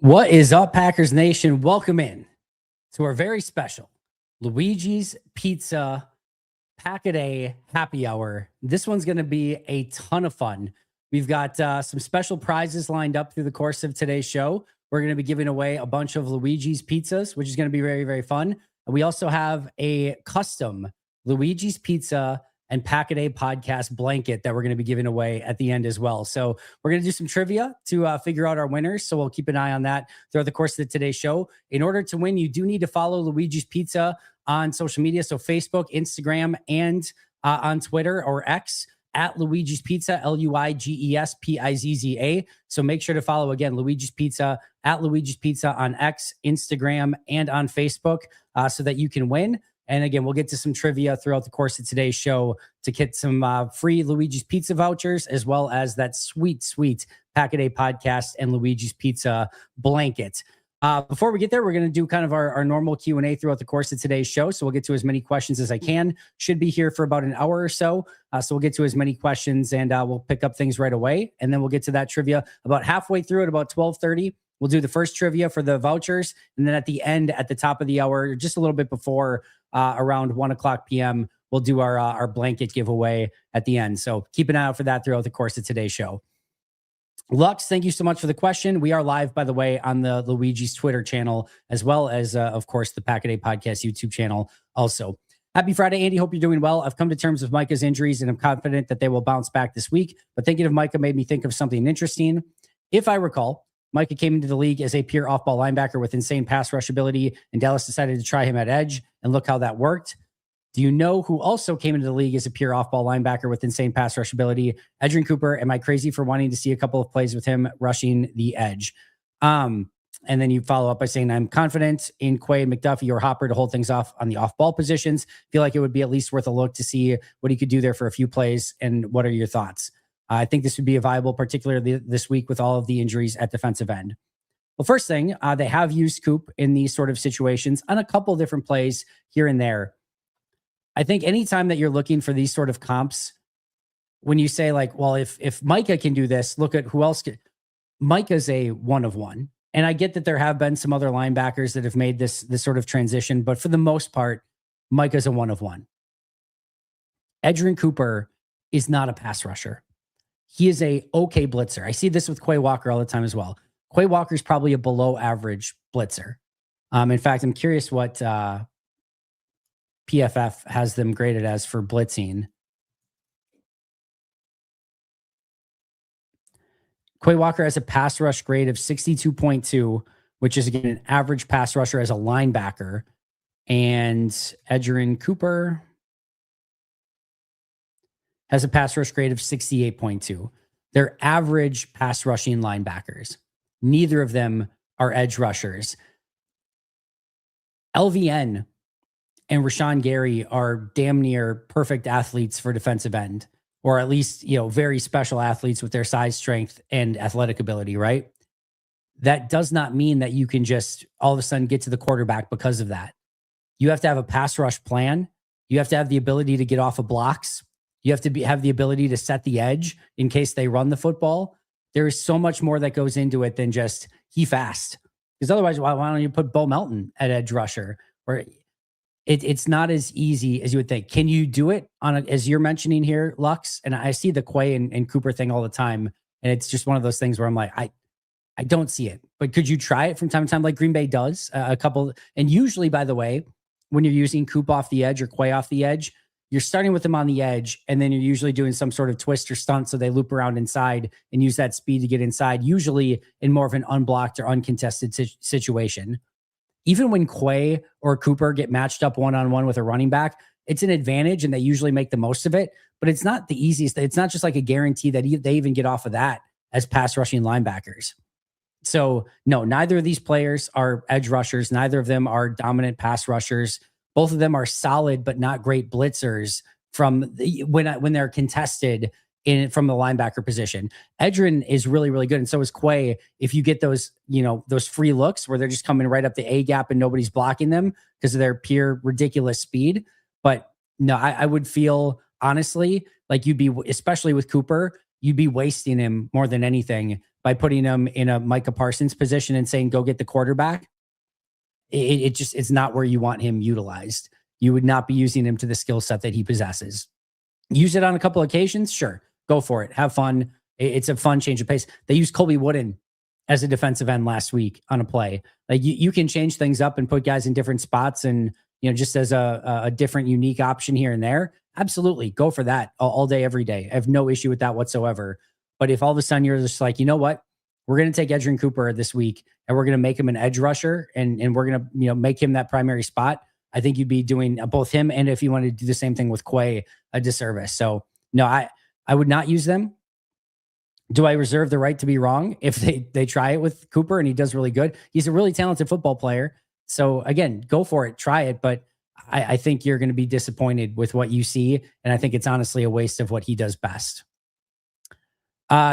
What is up, Packers Nation? Welcome in to our very special Luigi's Pizza Pack-A-Day Happy Hour. This one's going to be a ton of fun. We've got some special prizes lined up through the course of today's show. We're going to be giving away a bunch of Luigi's Pizzas, which is going to be very, very fun. And we also have a custom Luigi's Pizza and Pack-A-Day podcast blanket that we're going to be giving away at the end as well. So we're going to do some trivia to figure out our winners. So we'll keep an eye on that throughout the course of today's show. In order to win, you do need to follow Luigi's Pizza on social media. So Facebook, Instagram, and on Twitter or X at Luigi's Pizza, Luiges Pizza. So make sure to follow again, Luigi's Pizza at Luigi's Pizza on X, Instagram, and on Facebook so that you can win. And again, we'll get to some trivia throughout the course of today's show to get some free Luigi's Pizza vouchers, as well as that sweet, sweet Pack-A-Day podcast and Luigi's Pizza blanket. Before we get there, we're going to do kind of our normal Q&A throughout the course of today's show. So we'll get to as many questions as I can. Should be here for about an hour or so. So we'll get to as many questions and we'll pick up things right away. And then we'll get to that trivia about halfway through at about 12:30. We'll do the first trivia for the vouchers. And then at the end, at the top of the hour, just a little bit before around 1 o'clock p.m., we'll do our blanket giveaway at the end. So keep an eye out for that throughout the course of today's show. Lux, thank you so much for the question. We are live, by the way, on the Luigi's Twitter channel, as well as, of course, the Pack-A-Day Podcast YouTube channel also. Happy Friday, Andy. Hope you're doing well. I've come to terms with Micah's injuries, and I'm confident that they will bounce back this week. But thinking of Micah made me think of something interesting. If I recall, Micah came into the league as a pure off-ball linebacker with insane pass rush ability, and Dallas decided to try him at edge, and look how that worked. Do you know who also came into the league as a pure off-ball linebacker with insane pass rush ability? Edgerrin Cooper. Am I crazy for wanting to see a couple of plays with him rushing the edge? And then you follow up by saying, I'm confident in Quay, McDuffie, or Hopper to hold things off on the off-ball positions. Feel like it would be at least worth a look to see what he could do there for a few plays. And what are your thoughts? I think this would be a viable, particularly this week with all of the injuries at defensive end. Well, first thing, they have used Coop in these sort of situations on a couple of different plays here and there. I think anytime that you're looking for these sort of comps, when you say like, well, if Micah can do this, look at who else can. Micah's a one of one. And I get that there have been some other linebackers that have made this sort of transition, but for the most part, Micah's a one of one. Edgerrin Cooper is not a pass rusher. He is a okay blitzer. I see this with Quay Walker all the time as well. Quay Walker is probably a below average blitzer. In fact, I'm curious what PFF has them graded as for blitzing. Quay Walker has a pass rush grade of 62.2, which is again an average pass rusher as a linebacker. And Edgerrin Cooper has a pass rush grade of 68.2. They're average pass rushing linebackers. Neither of them are edge rushers. LVN and Rashawn Gary are damn near perfect athletes for defensive end, or at least, very special athletes with their size, strength, and athletic ability, right? That does not mean that you can just all of a sudden get to the quarterback because of that. You have to have a pass rush plan. You have to have the ability to get off of blocks. You have to have the ability to set the edge in case they run the football. There is so much more that goes into it than just he fast. Because otherwise, why don't you put Bo Melton at edge rusher? Or it's not as easy as you would think. Can you do it as you're mentioning here, Lux? And I see the Quay and Cooper thing all the time. And it's just one of those things where I'm like, I don't see it. But could you try it from time to time like Green Bay does? A couple. And usually, by the way, when you're using Coop off the edge or Quay off the edge, you're starting with them on the edge, and then you're usually doing some sort of twist or stunt so they loop around inside and use that speed to get inside, usually in more of an unblocked or uncontested situation. Even when Quay or Cooper get matched up one-on-one with a running back, it's an advantage, and they usually make the most of it, but it's not the easiest. It's not just like a guarantee that they even get off of that as pass rushing linebackers. So, no, neither of these players are edge rushers. Neither of them are dominant pass rushers. Both of them are solid but not great blitzers when they're contested from the linebacker position. Edgerrin is really, really good, and so is Quay. If you get those, those free looks where they're just coming right up the A gap and nobody's blocking them because of their pure ridiculous speed. But no, I would feel honestly like you'd be, especially with Cooper, you'd be wasting him more than anything by putting him in a Micah Parsons position and saying, go get the quarterback. It's not where you want him utilized. You would not be using him to the skill set that he possesses. Use it on a couple occasions, sure, go for it, have fun. It's a fun change of pace. They used Colby Wooden as a defensive end last week on a play. Like you can change things up and put guys in different spots, and just as a different, unique option here and there. Absolutely, go for that all day, every day. I have no issue with that whatsoever. But if all of a sudden you're just like, you know what, we're going to take Edgerrin Cooper this week and we're going to make him an edge rusher, and we're going to make him that primary spot, I think you'd be doing both him and, if you want to do the same thing with Quay, a disservice. So no, I would not use them. Do I reserve the right to be wrong if they try it with Cooper and he does really good? He's a really talented football player. So again, go for it, try it. But I think you're going to be disappointed with what you see. And I think it's honestly a waste of what he does best.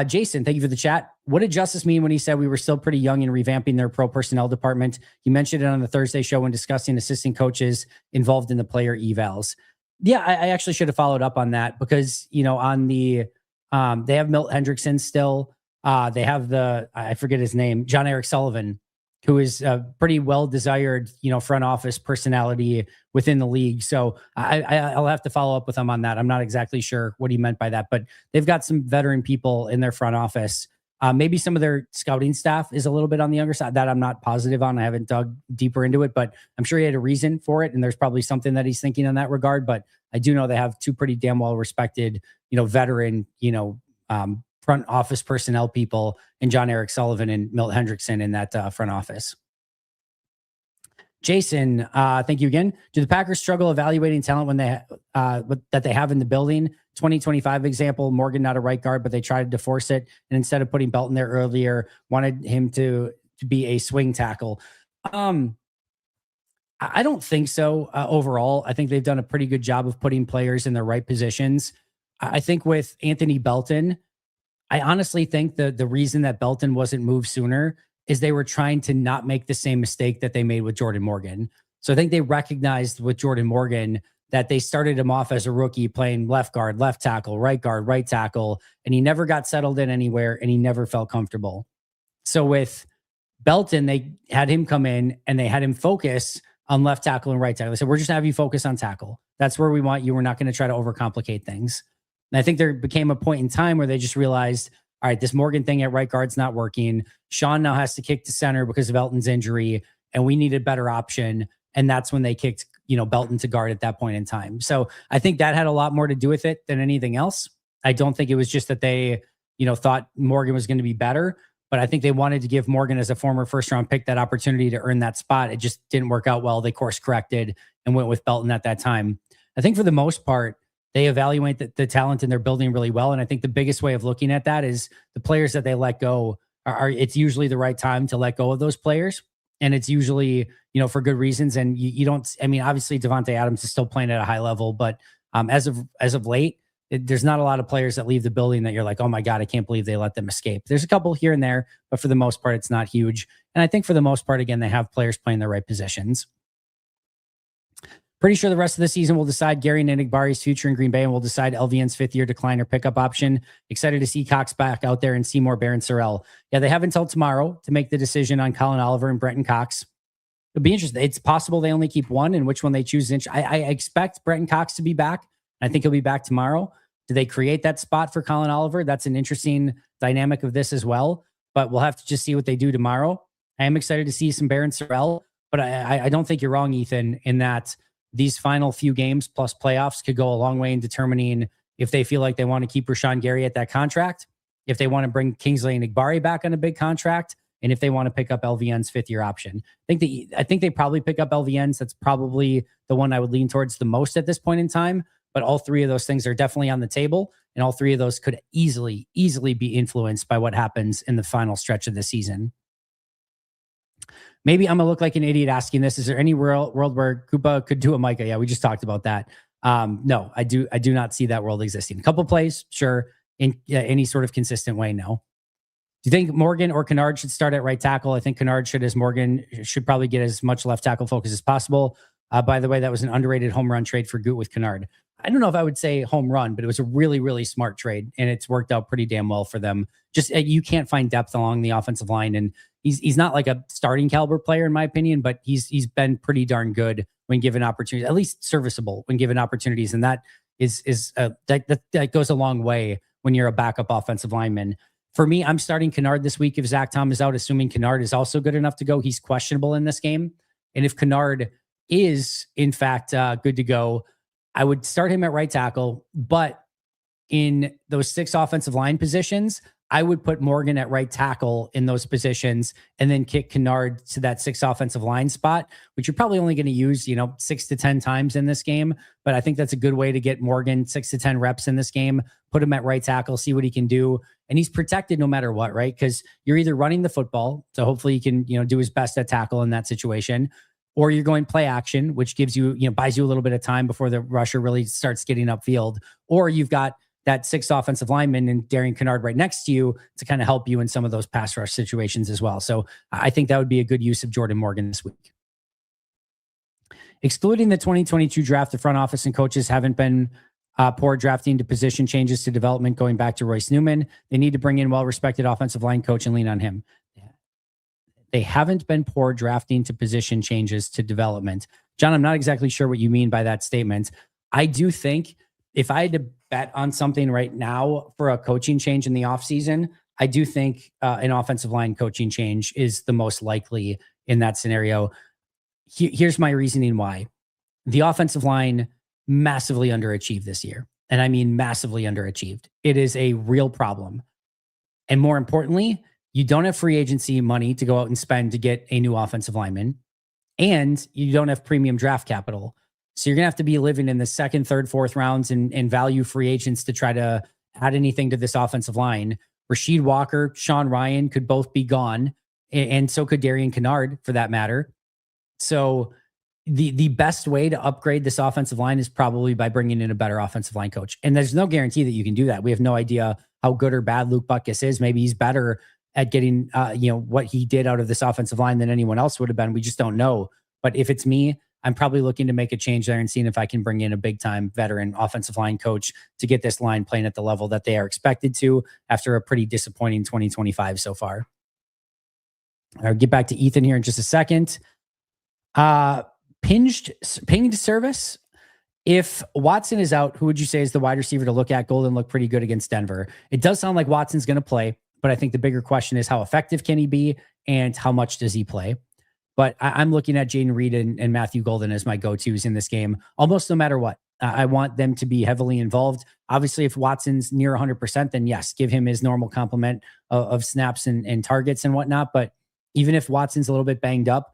Jason, thank you for the chat. What did Justice mean when he said we were still pretty young in revamping their pro personnel department? You mentioned it on the Thursday show when discussing assistant coaches involved in the player evals. Yeah, I actually should have followed up on that because, on the, they have Milt Hendrickson still. They have I forget his name, John Eric Sullivan, who is a pretty well-desired, front office personality within the league. So I'll have to follow up with him on that. I'm not exactly sure what he meant by that, but they've got some veteran people in their front office. Maybe some of their scouting staff is a little bit on the younger side. That I'm not positive on. I haven't dug deeper into it, but I'm sure he had a reason for it. And there's probably something that he's thinking in that regard. But I do know they have two pretty damn well-respected, veteran, front office personnel people in John Eric Sullivan and Milt Hendrickson in that front office. Jason, thank you again. Do the Packers struggle evaluating talent when that they have in the building? 2025 example, Morgan not a right guard, but they tried to force it, and instead of putting Belton there earlier, wanted him to be a swing tackle. I don't think so. Overall, I think they've done a pretty good job of putting players in their right positions. I think with Anthony Belton, I honestly think the reason that Belton wasn't moved sooner is they were trying to not make the same mistake that they made with Jordan Morgan. So I think they recognized with Jordan Morgan that they started him off as a rookie playing left guard, left tackle, right guard, right tackle, and he never got settled in anywhere and he never felt comfortable. So with Belton, they had him come in and they had him focus on left tackle and right tackle. They said, we're just going to have you focus on tackle. That's where we want you. We're not going to try to overcomplicate things. And I think there became a point in time where they just realized, all right, this Morgan thing at right guard's not working. Sean now has to kick to center because of Elton's injury, and we need a better option. And that's when they kicked, Belton to guard at that point in time. So I think that had a lot more to do with it than anything else. I don't think it was just that they, thought Morgan was going to be better, but I think they wanted to give Morgan, as a former first-round pick, that opportunity to earn that spot. It just didn't work out well. They course corrected and went with Belton at that time. I think for the most part, they evaluate the talent in their building really well. And I think the biggest way of looking at that is the players that they let go it's usually the right time to let go of those players. And it's usually, for good reasons. And you don't, obviously Devontae Adams is still playing at a high level, but as of late, there's not a lot of players that leave the building that you're like, oh my God, I can't believe they let them escape. There's a couple here and there, but for the most part, it's not huge. And I think for the most part, again, they have players playing the right positions. Pretty sure the rest of the season will decide Gary Ninigbari's future in Green Bay, and will decide LVN's fifth-year decline or pickup option. Excited to see Cox back out there and see more Baron Sorrell. Yeah, they have until tomorrow to make the decision on Colin Oliver and Brenton Cox. It'll be interesting. It's possible they only keep one, and which one they choose. I expect Brenton Cox to be back. I think he'll be back tomorrow. Do they create that spot for Colin Oliver? That's an interesting dynamic of this as well, but we'll have to just see what they do tomorrow. I am excited to see some Baron Sorrell, but I don't think you're wrong, Ethan, in that these final few games plus playoffs could go a long way in determining if they feel like they want to keep Rashawn Gary at that contract, if they want to bring Kingsley Enagbare back on a big contract, and if they want to pick up LVN's fifth-year option. I think they probably pick up LVN's. That's probably the one I would lean towards the most at this point in time. But all three of those things are definitely on the table, and all three of those could easily be influenced by what happens in the final stretch of the season. Maybe I'm going to look like an idiot asking this. Is there any world where Koopa could do a Micah? Yeah, we just talked about that. No, I do not see that world existing. A couple plays, sure. In any sort of consistent way, no. Do you think Morgan or Kennard should start at right tackle? I think Kennard should, as Morgan should probably get as much left tackle focus as possible. By the way, that was an underrated home run trade for Goot with Kennard. I don't know if I would say home run, but it was a really, really smart trade, and it's worked out pretty damn well for them. Just you can't find depth along the offensive line, and he's not like a starting caliber player in my opinion, but he's been pretty darn good when given opportunities, at least serviceable when given opportunities, and that that goes a long way when you're a backup offensive lineman. For me, I'm starting Kennard this week if Zach Tom is out, assuming Kennard is also good enough to go. He's questionable in this game, and if Kennard is in fact good to go, I would start him at right tackle, but in those 6 offensive line positions, I would put Morgan at right tackle in those positions and then kick Kennard to that 6 offensive line spot, which you're probably only going to use, 6 to 10 times in this game. But I think that's a good way to get Morgan 6 to 10 reps in this game, put him at right tackle, see what he can do. And he's protected no matter what, right? Because you're either running the football, so hopefully he can, do his best at tackle in that situation, or you're going play action, which gives you, buys you a little bit of time before the rusher really starts getting upfield, or you've got that 6 offensive lineman and Darian Kennard right next to you to kind of help you in some of those pass rush situations as well. So I think that would be a good use of Jordan Morgan this week. Excluding the 2022 draft, the front office and coaches haven't been poor drafting to position changes to development, going back to Royce Newman. They need to bring in well-respected offensive line coach and lean on him. They haven't been poor drafting to position changes to development. John, I'm not exactly sure what you mean by that statement. I do think if I had to bet on something right now for a coaching change in the offseason, I do think an offensive line coaching change is the most likely in that scenario. Here's my reasoning why. The offensive line massively underachieved this year. And I mean massively underachieved. It is a real problem. And more importantly, you don't have free agency money to go out and spend to get a new offensive lineman, and you don't have premium draft capital. So you're going to have to be living in the 2nd, 3rd, 4th rounds and value free agents to try to add anything to this offensive line. Rasheed Walker, Sean Ryan could both be gone, and so could Darian Kennard for that matter. So the best way to upgrade this offensive line is probably by bringing in a better offensive line coach. And there's no guarantee that you can do that. We have no idea how good or bad Luke Butkus is. Maybe he's better at getting, what he did out of this offensive line than anyone else would have been. We just don't know. But if it's me, I'm probably looking to make a change there and seeing if I can bring in a big time veteran offensive line coach to get this line playing at the level that they are expected to after a pretty disappointing 2025 so far. I'll get back to Ethan here in just a second. Pinged service. If Watson is out, who would you say is the wide receiver to look at? Golden looked pretty good against Denver. It does sound like Watson's going to play, but I think the bigger question is how effective can he be and how much does he play? But I'm looking at Jaden Reed and Matthew Golden as my go-tos in this game, almost no matter what. I want them to be heavily involved. Obviously, if Watson's near 100%, then yes, give him his normal complement of snaps and targets and whatnot. But even if Watson's a little bit banged up,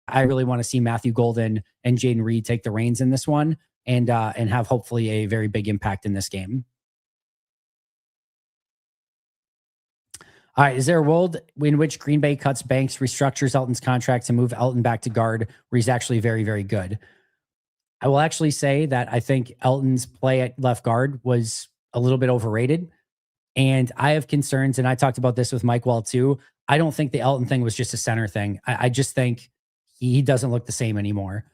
I really want to see Matthew Golden and Jaden Reed take the reins in this one and have hopefully a very big impact in this game. All right, is there a world in which Green Bay cuts Banks, restructures Elton's contract to move Elton back to guard, where he's actually very, very good? I will actually say that I think Elton's play at left guard was a little bit overrated. And I have concerns, and I talked about this with Mike Wall too. I don't think the Elton thing was just a center thing. I just think he doesn't look the same anymore.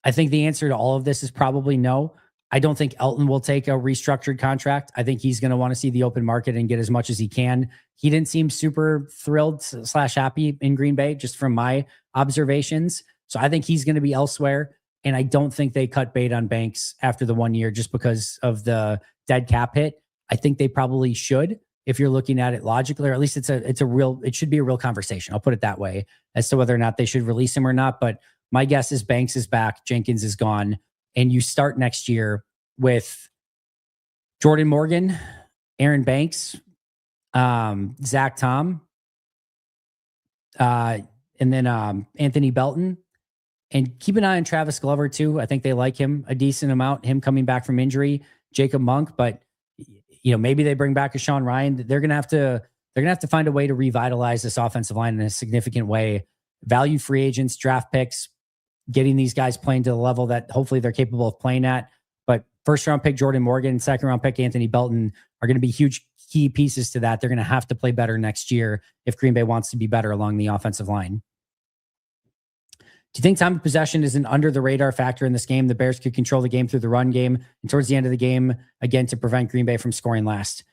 I think the answer to all of this is probably no. I don't think Elton will take a restructured contract. I think he's going to want to see the open market and get as much as he can. He didn't seem super thrilled / happy in Green Bay, just from my observations. So I think he's going to be elsewhere. And I don't think they cut bait on Banks after the 1 year just because of the dead cap hit. I think they probably should, if you're looking at it logically, or at least it should be a real conversation. I'll put it that way as to whether or not they should release him or not. But my guess is Banks is back, Jenkins is gone. And you start next year with Jordan Morgan, Aaron Banks, Zach Tom, and then Anthony Belton. And keep an eye on Travis Glover too. I think they like him a decent amount, him coming back from injury, Jacob Monk. But maybe they bring back a Sean Ryan. They're gonna have to find a way to revitalize this offensive line in a significant way. Value free agents, draft picks, getting these guys playing to the level that hopefully they're capable of playing at. But first round pick Jordan Morgan, second round pick Anthony Belton are going to be huge key pieces to that. They're going to have to play better next year if Green Bay wants to be better along the offensive line. Do you think time of possession is an under the radar factor in this game? The Bears could control the game through the run game and towards the end of the game, again, to prevent Green Bay from scoring last.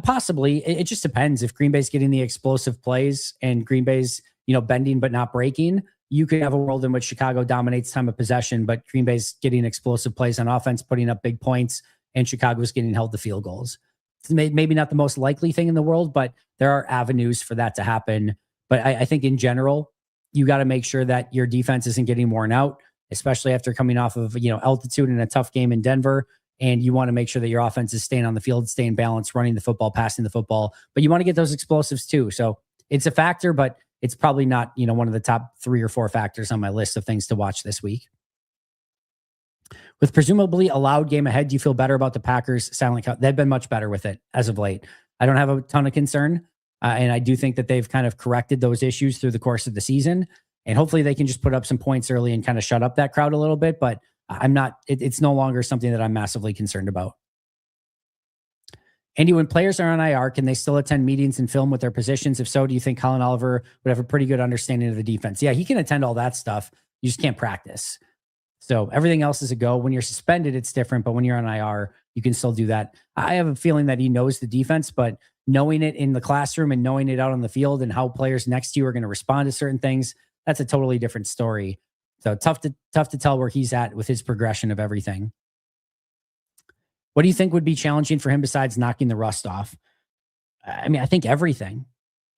Possibly. It just depends. If Green Bay's getting the explosive plays and Green Bay's, bending but not breaking, you could have a world in which Chicago dominates time of possession, but Green Bay's getting explosive plays on offense, putting up big points, and Chicago's getting held to field goals. It's maybe not the most likely thing in the world, but there are avenues for that to happen. But I think in general, you got to make sure that your defense isn't getting worn out, especially after coming off of, altitude in a tough game in Denver. And you want to make sure that your offense is staying on the field, staying balanced, running the football, passing the football. But you want to get those explosives too. So it's a factor, but it's probably not, one of the top 3 or 4 factors on my list of things to watch this week. With presumably a loud game ahead, do you feel better about the Packers silent count? They've been much better with it as of late. I don't have a ton of concern. And I do think that they've kind of corrected those issues through the course of the season. And hopefully they can just put up some points early and kind of shut up that crowd a little bit. But I'm not, it's no longer something that I'm massively concerned about. Andy, when players are on IR, can they still attend meetings and film with their positions? If so, do you think Colin Oliver would have a pretty good understanding of the defense? Yeah, he can attend all that stuff. You just can't practice. So everything else is a go. When you're suspended, it's different. But when you're on IR, you can still do that. I have a feeling that he knows the defense, but knowing it in the classroom and knowing it out on the field and how players next to you are going to respond to certain things, that's a totally different story. So tough to tell where he's at with his progression of everything. What do you think would be challenging for him besides knocking the rust off? I mean, I think everything.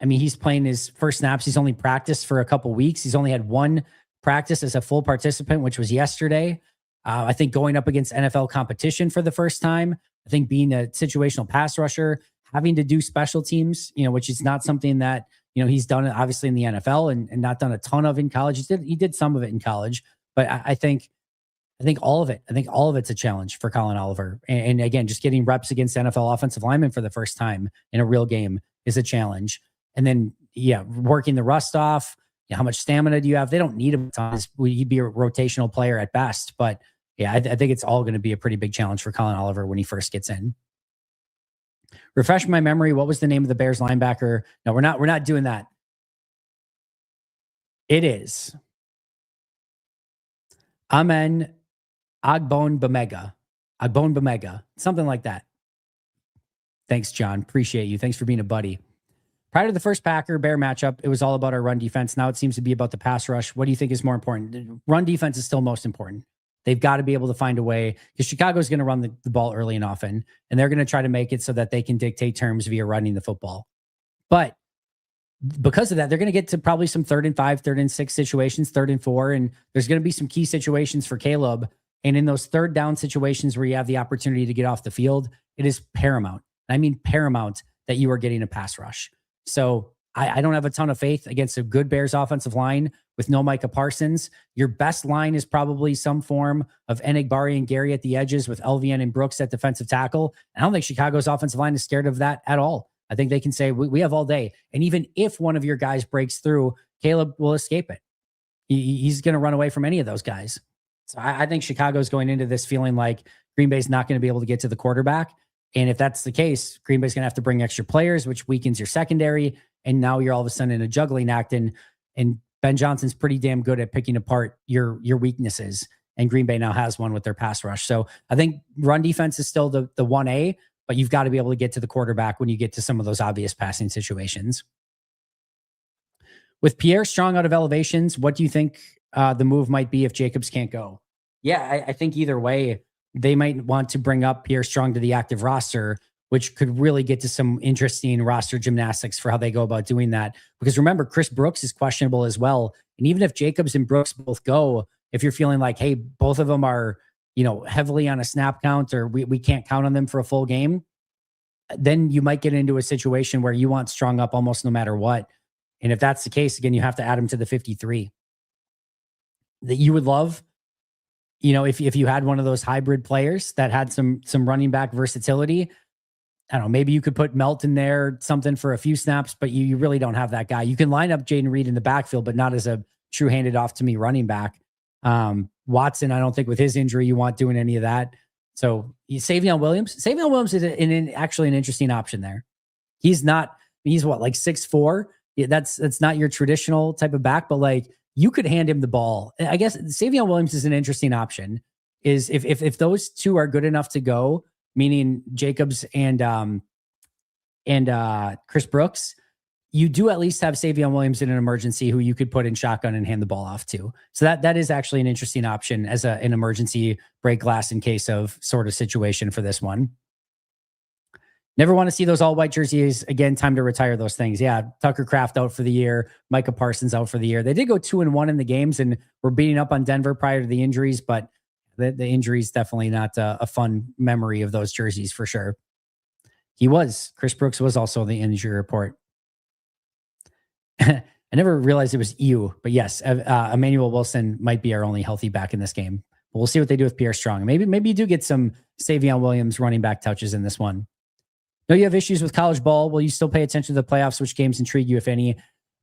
I mean, he's playing his first snaps. He's only practiced for a couple weeks. He's only had one practice as a full participant, which was yesterday. I think going up against NFL competition for the first time. I think being a situational pass rusher, having to do special teams, which is not something that, he's done obviously in the NFL and not done a ton of in college. He did some of it in college, but I think all of it. I think all of it's a challenge for Colin Oliver. And again, just getting reps against NFL offensive linemen for the first time in a real game is a challenge. And then, working the rust off. How much stamina do you have? They don't need him. He'd be a rotational player at best. But I think it's all going to be a pretty big challenge for Colin Oliver when he first gets in. Refresh my memory. What was the name of the Bears linebacker? No, we're not doing that. It is Amen Agbonbamega, something like that. Thanks, John. Appreciate you. Thanks for being a buddy. Prior to the first Packer-Bear matchup, it was all about our run defense. Now it seems to be about the pass rush. What do you think is more important? Run defense is still most important. They've got to be able to find a way, because Chicago's going to run the ball early and often, and they're going to try to make it so that they can dictate terms via running the football. But because of that, they're going to get to probably some 3rd and 5, 3rd and 6 situations, 3rd and 4, and there's going to be some key situations for Caleb. And in those 3rd down situations where you have the opportunity to get off the field, it is paramount. I mean paramount that you are getting a pass rush. So I don't have a ton of faith against a good Bears offensive line with no Micah Parsons. Your best line is probably some form of Enagbari and Gary at the edges with LVN and Brooks at defensive tackle. I don't think Chicago's offensive line is scared of that at all. I think they can say, we have all day. And even if one of your guys breaks through, Caleb will escape it. He's going to run away from any of those guys. So I think Chicago's going into this feeling like Green Bay's not going to be able to get to the quarterback. And if that's the case, Green Bay's going to have to bring extra players, which weakens your secondary. And now you're all of a sudden in a juggling act. And Ben Johnson's pretty damn good at picking apart your weaknesses. And Green Bay now has one with their pass rush. So I think run defense is still the 1A, but you've got to be able to get to the quarterback when you get to some of those obvious passing situations. With Pierre Strong out of elevations, what do you think the move might be if Jacobs can't go? Yeah, I think either way, they might want to bring up Pierre Strong to the active roster, which could really get to some interesting roster gymnastics for how they go about doing that. Because remember, Chris Brooks is questionable as well. And even if Jacobs and Brooks both go, if you're feeling like, hey, both of them are, heavily on a snap count, or we can't count on them for a full game, then you might get into a situation where you want Strong up almost no matter what. And if that's the case, again, you have to add him to the 53. That you would love, if you had one of those hybrid players that had some running back versatility. I don't know, maybe you could put Melt in there, something for a few snaps, but you really don't have that guy. You can line up Jaden Reed in the backfield, but not as a true handed off to me running back. Watson, I don't think with his injury, you want doing any of that. So Savion Williams is actually an interesting option there. He's what, like 6'4"? Yeah, that's not your traditional type of back, but like you could hand him the ball. I guess Savion Williams is an interesting option. Is if those two are good enough to go, meaning Jacobs and Chris Brooks, you do at least have Savion Williams in an emergency who you could put in shotgun and hand the ball off to. So that is actually an interesting option as an emergency break glass in case of sort of situation for this one. Never want to see those all white jerseys again. Time to retire those things. Yeah. Tucker Kraft out for the year. Micah Parsons out for the year. They did go 2-1 in the games and were beating up on Denver prior to the injuries, but the injuries definitely not a fun memory of those jerseys for sure. Chris Brooks was also the injury report. I never realized it was you, but yes, Emmanuel Wilson might be our only healthy back in this game. But we'll see what they do with Pierre Strong. Maybe you do get some Savion Williams running back touches in this one. No, you have issues with college ball. Will you still pay attention to the playoffs? Which games intrigue you, if any?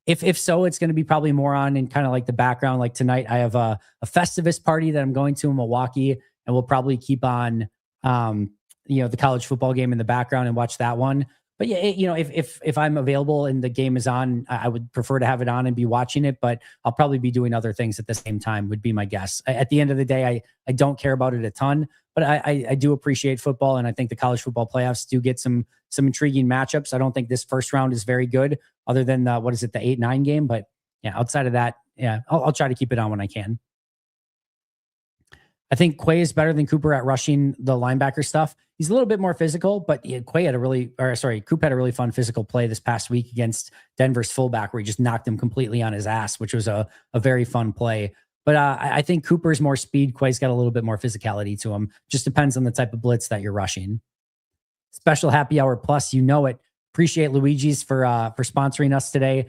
If so, it's going to be probably more on in kind of like the background. Like tonight, I have a Festivus party that I'm going to in Milwaukee, and we'll probably keep on, the college football game in the background and watch that one. But yeah, if I'm available and the game is on, I would prefer to have it on and be watching it, but I'll probably be doing other things at the same time would be my guess. At the end of the day, I don't care about it a ton, but I do appreciate football. And I think the college football playoffs do get some intriguing matchups. I don't think this first round is very good other than the 8-9 game. But yeah, outside of that, yeah, I'll try to keep it on when I can. I think Quay is better than Cooper at rushing the linebacker stuff. He's a little bit more physical, but Coop had a really fun physical play this past week against Denver's fullback where he just knocked him completely on his ass, which was a very fun play. But I think Cooper's more speed. Quay's got a little bit more physicality to him. Just depends on the type of blitz that you're rushing. Special happy hour plus, it. Appreciate Luigi's for sponsoring us today.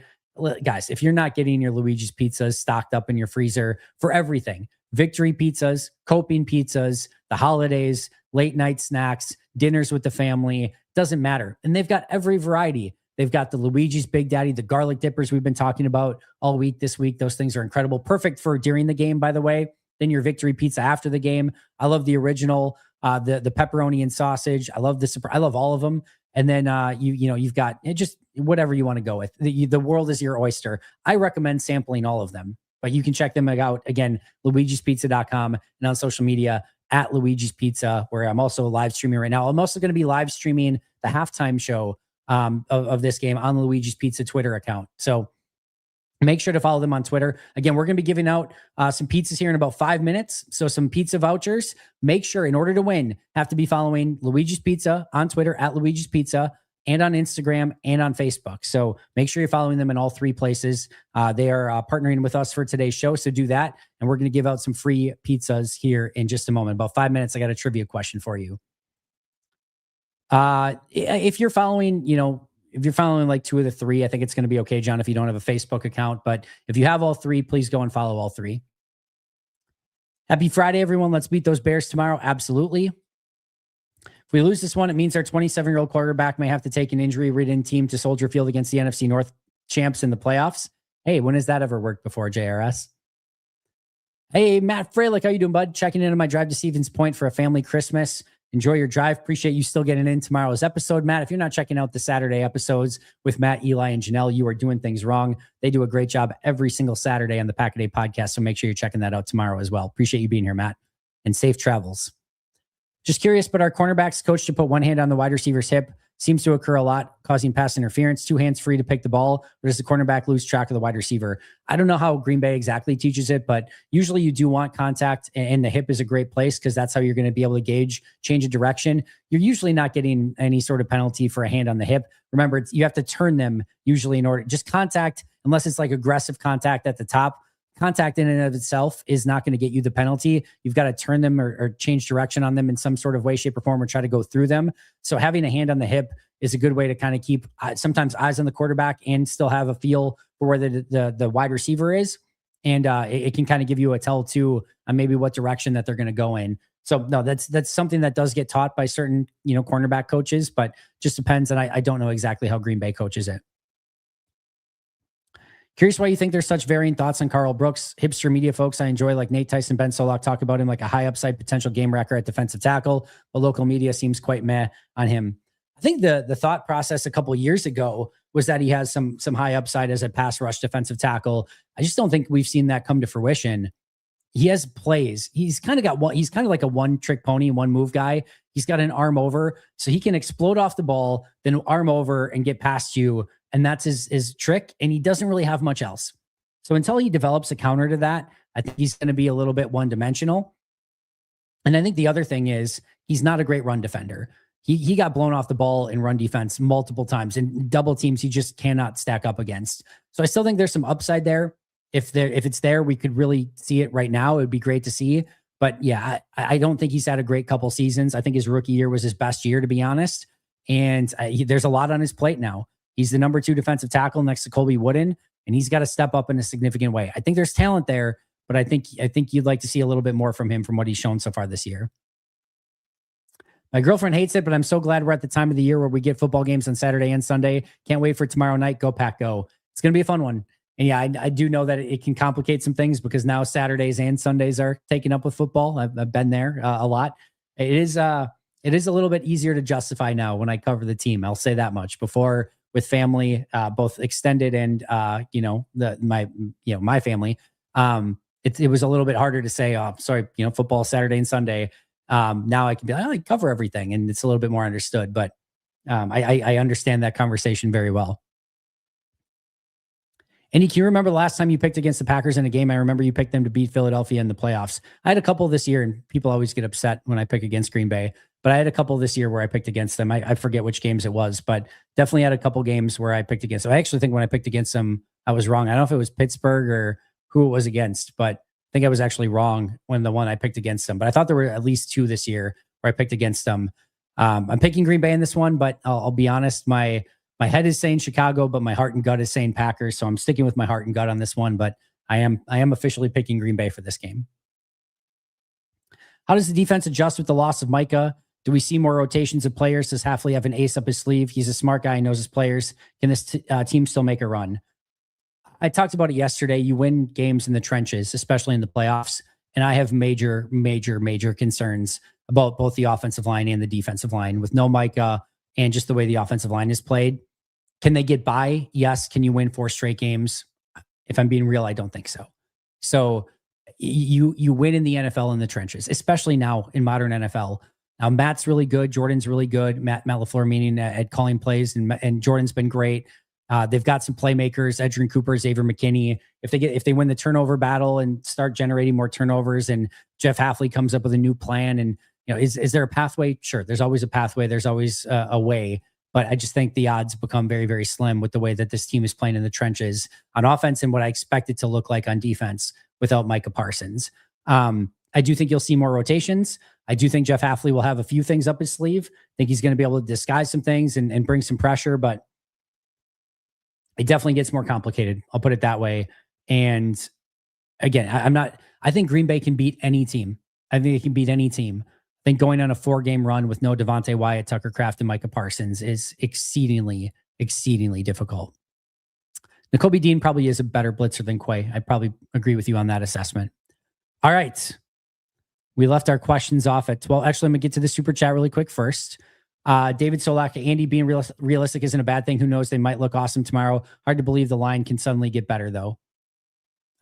Guys, if you're not getting your Luigi's pizzas stocked up in your freezer for everything, Victory pizzas, coping pizzas, the holidays, late night snacks, dinners with the family, doesn't matter. And they've got every variety. They've got the Luigi's Big Daddy, the garlic dippers we've been talking about all week this week. Those things are incredible. Perfect for during the game, by the way. Then your Victory pizza after the game. I love the original, the pepperoni and sausage. I love all of them. And then you've got just whatever you want to go with. The world is your oyster. I recommend sampling all of them. But you can check them out, again, luigispizza.com and on social media at Luigi's Pizza, where I'm also live streaming right now. I'm also going to be live streaming the halftime show of this game on Luigi's Pizza Twitter account. So make sure to follow them on Twitter. Again, we're going to be giving out some pizzas here in about 5 minutes. So some pizza vouchers. Make sure, in order to win, have to be following Luigi's Pizza on Twitter at Luigi's Pizza, and on Instagram and on Facebook. So make sure you're following them in all three places. They are partnering with us for today's show. So do that. And we're going to give out some free pizzas here in just a moment. About 5 minutes, I got a trivia question for you. If you're following, like two of the three, I think it's going to be okay, John, if you don't have a Facebook account. But if you have all three, please go and follow all three. Happy Friday, everyone. Let's beat those Bears tomorrow. Absolutely. If we lose this one, it means our 27-year-old quarterback may have to take an injury-ridden team to Soldier Field against the NFC North champs in the playoffs. Hey, when has that ever worked before, JRS? Hey, Matt Freilich, how you doing, bud? Checking in on my drive to Stevens Point for a family Christmas. Enjoy your drive. Appreciate you still getting in tomorrow's episode. Matt, if you're not checking out the Saturday episodes with Matt, Eli, and Janelle, you are doing things wrong. They do a great job every single Saturday on the Pack a Day podcast, so make sure you're checking that out tomorrow as well. Appreciate you being here, Matt, and safe travels. Just curious, but our cornerbacks coach to put one hand on the wide receiver's hip seems to occur a lot, causing pass interference. Two hands free to pick the ball, or does the cornerback lose track of the wide receiver? I don't know how Green Bay exactly teaches it, but usually you do want contact, and the hip is a great place because that's how you're going to be able to gauge change of direction. You're usually not getting any sort of penalty for a hand on the hip. Remember, you have to turn them usually in order. Just contact, unless it's like aggressive contact at the top. Contact in and of itself is not going to get you the penalty. You've got to turn them or change direction on them in some sort of way, shape, or form, or try to go through them. So having a hand on the hip is a good way to kind of keep sometimes eyes on the quarterback and still have a feel for where the wide receiver is. And it can kind of give you a tell too on maybe what direction that they're going to go in. So no, that's something that does get taught by certain, cornerback coaches, but just depends. And I don't know exactly how Green Bay coaches it. Curious why you think there's such varying thoughts on Carl Brooks. Hipster media folks I enjoy, like Nate Tyson, Ben Solak, talk about him like a high upside potential game wrecker at defensive tackle, but local media seems quite meh on him. I think the thought process a couple of years ago was that he has some high upside as a pass rush defensive tackle. I just don't think we've seen that come to fruition. He has plays. He's kind of got one. He's kind of like a one trick pony, one move guy. He's got an arm over, so he can explode off the ball, then arm over and get past you. And that's his trick. And he doesn't really have much else. So until he develops a counter to that, I think he's going to be a little bit one dimensional. And I think the other thing is he's not a great run defender. He got blown off the ball in run defense multiple times, and double teams he just cannot stack up against. So I still think there's some upside there. If it's there, we could really see it right now. It would be great to see. But yeah, I don't think he's had a great couple seasons. I think his rookie year was his best year, to be honest. And there's a lot on his plate now. He's the number 2 defensive tackle next to Colby Wooden, and he's got to step up in a significant way. I think there's talent there, but I think you'd like to see a little bit more from him from what he's shown so far this year. My girlfriend hates it, but I'm so glad we're at the time of the year where we get football games on Saturday and Sunday. Can't wait for tomorrow night. Go Pack, go. It's going to be a fun one. And yeah, I do know that it can complicate some things because now Saturdays and Sundays are taken up with football. I've been there a lot. It is a little bit easier to justify now when I cover the team. I'll say that much. Before with family, both extended and my family, it was a little bit harder to say, oh, sorry, football Saturday and Sunday. Now I can be like, I cover everything, and it's a little bit more understood. But I understand that conversation very well. Andy, can you remember the last time you picked against the Packers in a game? I remember you picked them to beat Philadelphia in the playoffs. I had a couple this year, and people always get upset when I pick against Green Bay, but I had a couple this year where I picked against them. I forget which games it was, but definitely had a couple games where I picked against them. I actually think when I picked against them, I was wrong. I don't know if it was Pittsburgh or who it was against, but I think I was actually wrong when the one I picked against them. But I thought there were at least 2 this year where I picked against them. I'm picking Green Bay in this one, but I'll be honest, my head is saying Chicago, but my heart and gut is saying Packers. So I'm sticking with my heart and gut on this one, but I am officially picking Green Bay for this game. How does the defense adjust with the loss of Micah? Do we see more rotations of players? Does Hafley have an ace up his sleeve? He's a smart guy, knows his players. Can this team still make a run? I talked about it yesterday. You win games in the trenches, especially in the playoffs. And I have major, major, major concerns about both the offensive line and the defensive line with no Micah and just the way the offensive line is played. Can they get by? Yes. Can you win 4 straight games? If I'm being real, I don't think so. So you win in the NFL in the trenches, especially now in modern NFL. Now Matt's really good. Jordan's really good. Matt LaFleur meaning at calling plays, and Jordan's been great. They've got some playmakers, Edgerrin Cooper, Xavier McKinney. If they win the turnover battle and start generating more turnovers, and Jeff Hafley comes up with a new plan, and is there a pathway? Sure, there's always a pathway. There's always a way. But I just think the odds become very, very slim with the way that this team is playing in the trenches on offense and what I expect it to look like on defense without Micah Parsons. I do think you'll see more rotations. I do think Jeff Hafley will have a few things up his sleeve. I think he's going to be able to disguise some things and bring some pressure, but it definitely gets more complicated. I'll put it that way. And again, I think Green Bay can beat any team. I think they can beat any team. I think going on a 4-game run with no Devontae Wyatt, Tucker Kraft, and Micah Parsons is exceedingly, exceedingly difficult. Nakobe Dean probably is a better blitzer than Quay. I probably agree with you on that assessment. All right. We left our questions off at 12. Actually, I'm going to get to the super chat really quick first. David Solak, Andy, being realistic isn't a bad thing. Who knows? They might look awesome tomorrow. Hard to believe the line can suddenly get better, though.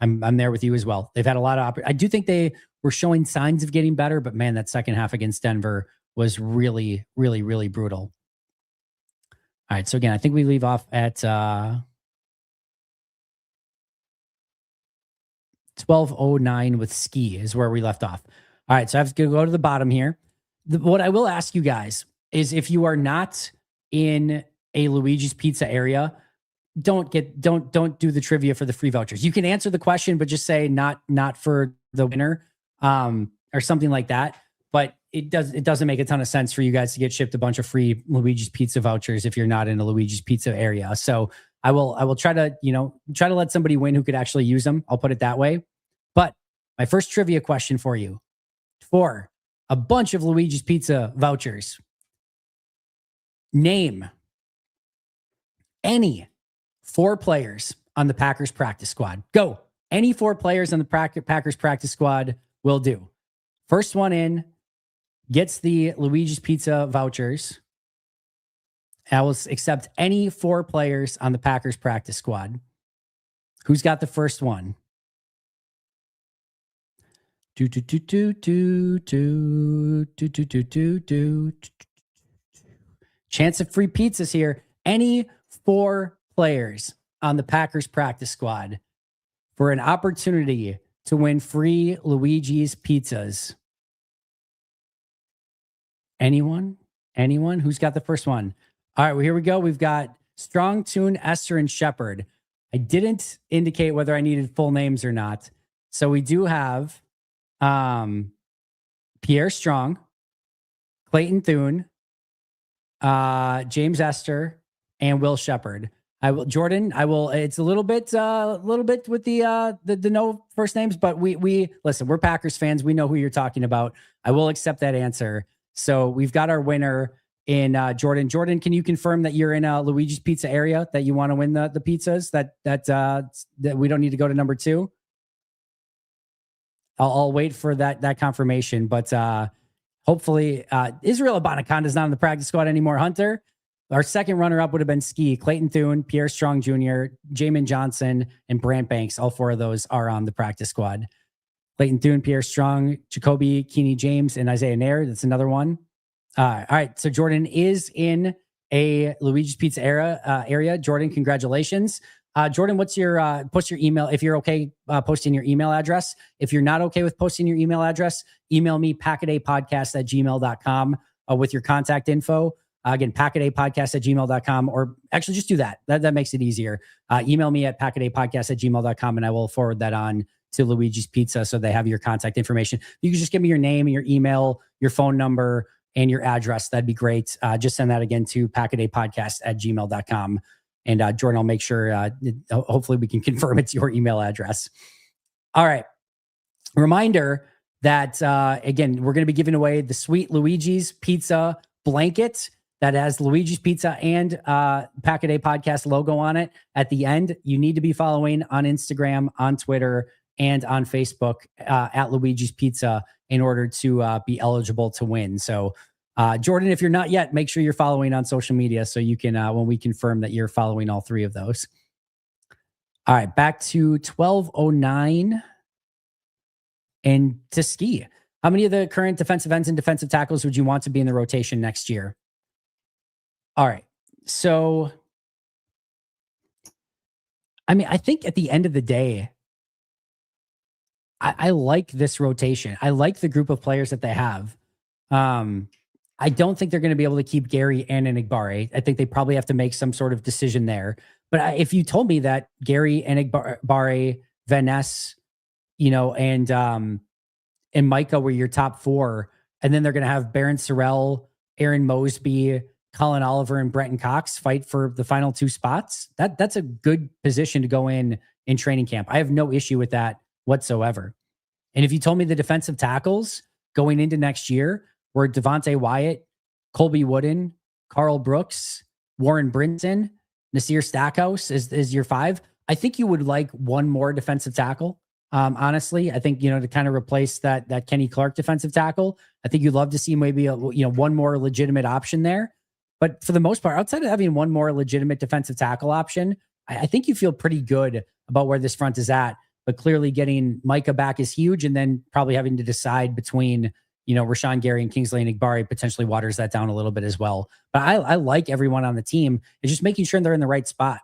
I'm there with you as well. They've had a lot of I do think they were showing signs of getting better, but man, that second half against Denver was really, really, really brutal. All right. So again, I think we leave off at 12:09 with ski is where we left off. All right. So I have to go to the bottom here. What I will ask you guys is if you are not in a Luige's Pizza area, don't do the trivia for the free vouchers. You can answer the question, but just say not for the winner, or something like that. But it doesn't make a ton of sense for you guys to get shipped a bunch of free Luige's Pizza vouchers if you're not in a Luige's Pizza area. So I will try to let somebody win who could actually use them. I'll put it that way. But my first trivia question for you, for a bunch of Luige's Pizza vouchers, name any 4 players on the Packers practice squad. Go. Any 4 players on the Packers practice squad will do. First one in gets the Luige's Pizza vouchers. I will accept any 4 players on the Packers practice squad. Who's got the first one? Chance of free pizzas here. Any 4 players on the Packers practice squad for an opportunity to win free Luigi's pizzas. Anyone? Anyone? Who's got the first one? All right, well, here we go. We've got Strong, Tune, Esther, and Shepard. I didn't indicate whether I needed full names or not. So we do have Pierre Strong, Clayton Thune, James Esther, and Will Shepard. I will, Jordan. I will. It's a little bit with the no first names, but we listen. We're Packers fans. We know who you're talking about. I will accept that answer. So we've got our winner in Jordan. Jordan, can you confirm that you're in a Luigi's Pizza area, that you want to win the pizzas? That we don't need to go to number 2. I'll wait for that confirmation, but hopefully Israel Abanaconda is not on the practice squad anymore. Hunter, our second runner-up would have been Ski, Clayton Thune, Pierre Strong Jr., Jamin Johnson, and Brant Banks. All 4 of those are on the practice squad. Clayton Thune, Pierre Strong, Jacoby, Keeney James, and Isaiah Nair. That's another one. All right. So Jordan is in a Luigi's Pizza area. Jordan, congratulations. Jordan, what's your email? If you're okay posting your email address. If you're not okay with posting your email address, email me packadaypodcast@gmail.com with your contact info. Again, packadaypodcast@gmail.com, or actually just do that. That makes it easier. Email me at packadaypodcast@gmail.com, and I will forward that on to Luigi's Pizza so they have your contact information. You can just give me your name and your email, your phone number, and your address. That'd be great. Just send that again to packadaypodcast@gmail.com. And Jordan, I'll make sure, hopefully we can confirm it's your email address. All right. Reminder that, again, we're going to be giving away the sweet Luigi's Pizza blanket that has Luigi's Pizza and Pack-A-Day Podcast logo on it. At the end, you need to be following on Instagram, on Twitter, and on Facebook at Luigi's Pizza in order to be eligible to win. So, Jordan, if you're not yet, make sure you're following on social media so you can, when we confirm that you're following all 3 of those. All right, back to 1209 and to Ski. How many of the current defensive ends and defensive tackles would you want to be in the rotation next year? All right. So, I mean, I think at the end of the day, I like this rotation. I like the group of players that they have. I don't think they're going to be able to keep Gary and Enigbare. I think they probably have to make some sort of decision there. But if you told me that Gary, Enigbare, Van Ness, and Micah were your top 4, and then they're going to have Baron Sorrell, Aaron Mosby, Colin Oliver, and Brenton Cox fight for the final 2 spots, that's a good position to go in training camp. I have no issue with that whatsoever. And if you told me the defensive tackles going into next year were Devontae Wyatt, Colby Wooden, Carl Brooks, Warren Brinson, Nasir Stackhouse is your 5, I think you would like one more defensive tackle. Honestly, I think, to kind of replace that Kenny Clark defensive tackle, I think you'd love to see maybe one more legitimate option there. But for the most part, outside of having one more legitimate defensive tackle option, I think you feel pretty good about where this front is at. But clearly getting Micah back is huge. And then probably having to decide between, Rashawn Gary and Kingsley Enigbare potentially waters that down a little bit as well. But I like everyone on the team. It's just making sure they're in the right spot.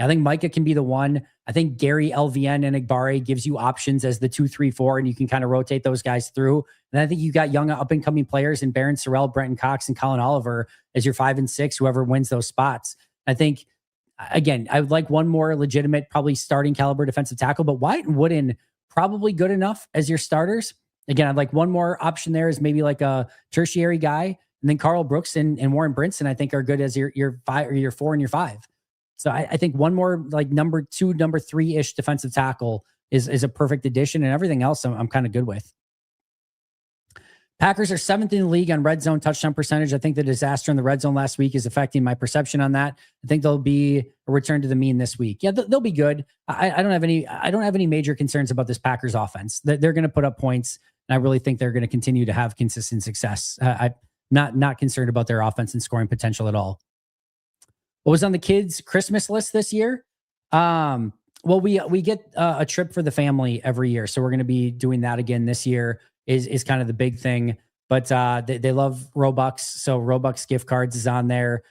I think Micah can be the one. I think Gary, LVN, and Enigbare gives you options as the 2, 3, 4, and you can kind of rotate those guys through. And I think you got young up-and-coming players in Baron Sorrell, Brenton Cox, and Colin Oliver as your 5 and 6, whoever wins those spots. I think, again, I would like one more legitimate, probably starting caliber defensive tackle, but Wyatt and Wooden probably good enough as your starters. Again, I'd like one more option there as maybe like a tertiary guy. And then Carl Brooks and Warren Brinson, I think, are good as your 5 or your 4 and your 5. So I think one more like number 2, number 3-ish defensive tackle is a perfect addition, and everything else I'm kind of good with. Packers are 7th in the league on red zone touchdown percentage. I think the disaster in the red zone last week is affecting my perception on that. I think they'll be a return to the mean this week. Yeah, they'll be good. I don't have any major concerns about this Packers offense. They're going to put up points, and I really think they're going to continue to have consistent success. I'm not concerned about their offense and scoring potential at all. What was on the kids' Christmas list this year? Well, we get a trip for the family every year, so we're going to be doing that again this year. Is kind of the big thing. But they love Robux, so Robux gift cards is on there.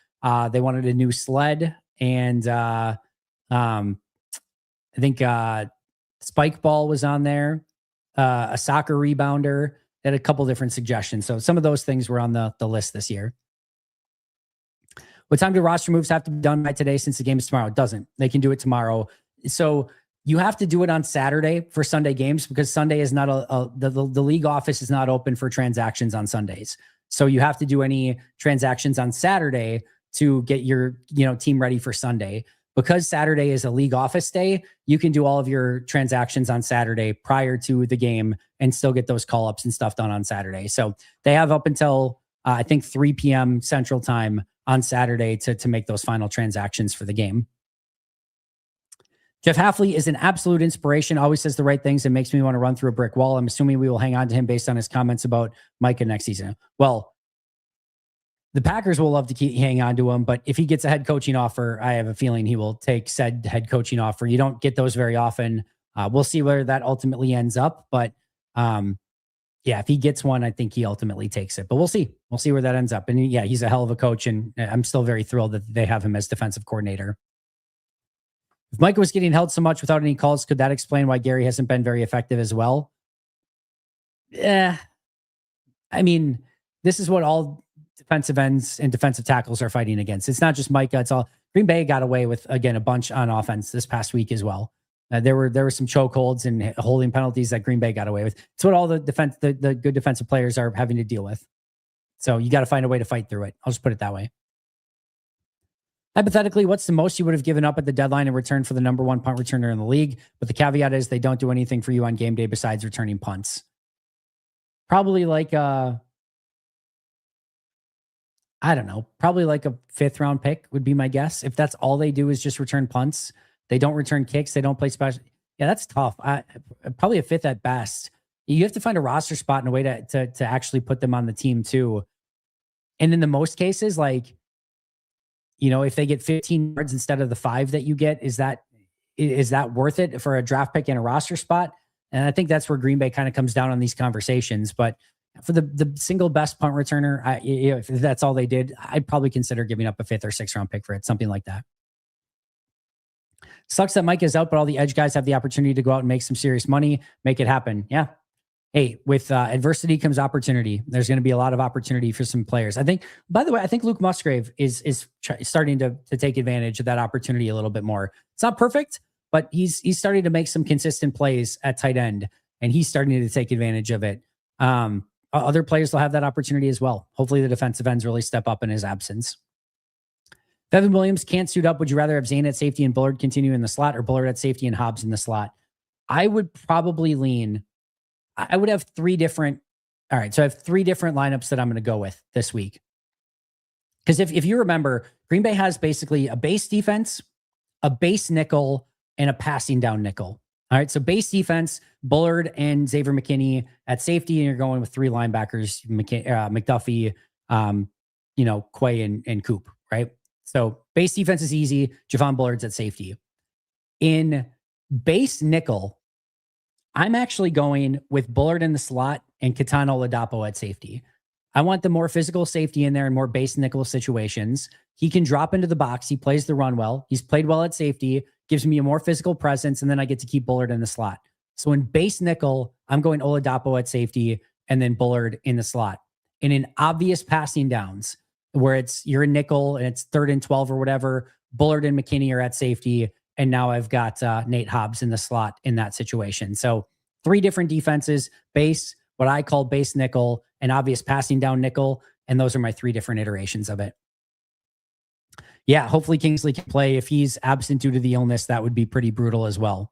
They wanted a new sled, and I think spike ball was on there. A soccer rebounder. They had a couple different suggestions. So some of those things were on the list this year. What time do roster moves have to be done by today since the game is tomorrow? It doesn't. They can do it tomorrow. So you have to do it on Saturday for Sunday games because Sunday is not the league office is not open for transactions on Sundays. So you have to do any transactions on Saturday to get your team ready for Sunday. Because Saturday is a league office day, you can do all of your transactions on Saturday prior to the game and still get those call-ups and stuff done on Saturday. So they have up until I think 3 p.m. Central Time on Saturday to make those final transactions for the game. Jeff Halfley is an absolute inspiration, always says the right things and makes me want to run through a brick wall. I'm assuming we will hang on to him based on his comments about Micah next season. Well, the Packers will love to keep hang on to him, but if he gets a head coaching offer, I have a feeling he will take said head coaching offer. You don't get those very often. We'll see where that ultimately ends up, but yeah, if he gets one, I think he ultimately takes it, but we'll see. We'll see where that ends up. And yeah, he's a hell of a coach, and I'm still very thrilled that they have him as defensive coordinator. If Micah was getting held so much without any calls, could that explain why Gary hasn't been very effective as well? Yeah. I mean, this is what all defensive ends and defensive tackles are fighting against. It's not just Micah. It's all Green Bay got away with, again, a bunch on offense this past week as well. There were some chokeholds and holding penalties that Green Bay got away with. It's what all the good defensive players are having to deal with. So you got to find a way to fight through it. I'll just put it that way. Hypothetically, what's the most you would have given up at the deadline in return for the number one punt returner in the league? But the caveat is they don't do anything for you on game day besides returning punts. Probably like I don't know, probably like a 5th round pick would be my guess. If that's all they do is just return punts, they don't return kicks, they don't play special. Yeah, that's tough. Probably a 5th at best. You have to find a roster spot and a way to actually put them on the team too. And in the most cases, like, if they get 15 yards instead of the 5 that you get, is that worth it for a draft pick and a roster spot? And I think that's where Green Bay kind of comes down on these conversations. But for the single best punt returner, if that's all they did, I'd probably consider giving up a 5th or 6th round pick for it, something like that. Sucks that Mike is out, but all the edge guys have the opportunity to go out and make some serious money, make it happen. Yeah. Hey, with adversity comes opportunity. There's going to be a lot of opportunity for some players. I think, by the way, I think Luke Musgrave is starting to take advantage of that opportunity a little bit more. It's not perfect, but he's starting to make some consistent plays at tight end, and he's starting to take advantage of it. Other players will have that opportunity as well. Hopefully the defensive ends really step up in his absence. If Evan Williams can't suit up, would you rather have Zane at safety and Bullard continue in the slot, or Bullard at safety and Hobbs in the slot? I would probably lean... I would have 3 different. All right. So I have 3 different lineups that I'm going to go with this week. Because if you remember, Green Bay has basically a base defense, a base nickel, and a passing down nickel. All right. So base defense, Bullard and Xavier McKinney at safety, and you're going with 3 linebackers, McDuffie, Quay and Coop. Right. So base defense is easy. Javon Bullard's at safety. In base nickel, I'm actually going with Bullard in the slot and Ketan Oladapo at safety. I want the more physical safety in there and more base nickel situations. He can drop into the box. He plays the run well. He's played well at safety, gives me a more physical presence, and then I get to keep Bullard in the slot. So in base nickel, I'm going Oladapo at safety and then Bullard in the slot. And in obvious passing downs, where you're a nickel and it's 3rd and 12 or whatever, Bullard and McKinney are at safety. And now I've got Nate Hobbs in the slot in that situation. So 3 different defenses, base, what I call base nickel, and obvious passing down nickel. And those are my 3 different iterations of it. Yeah, hopefully Kingsley can play. If he's absent due to the illness, that would be pretty brutal as well.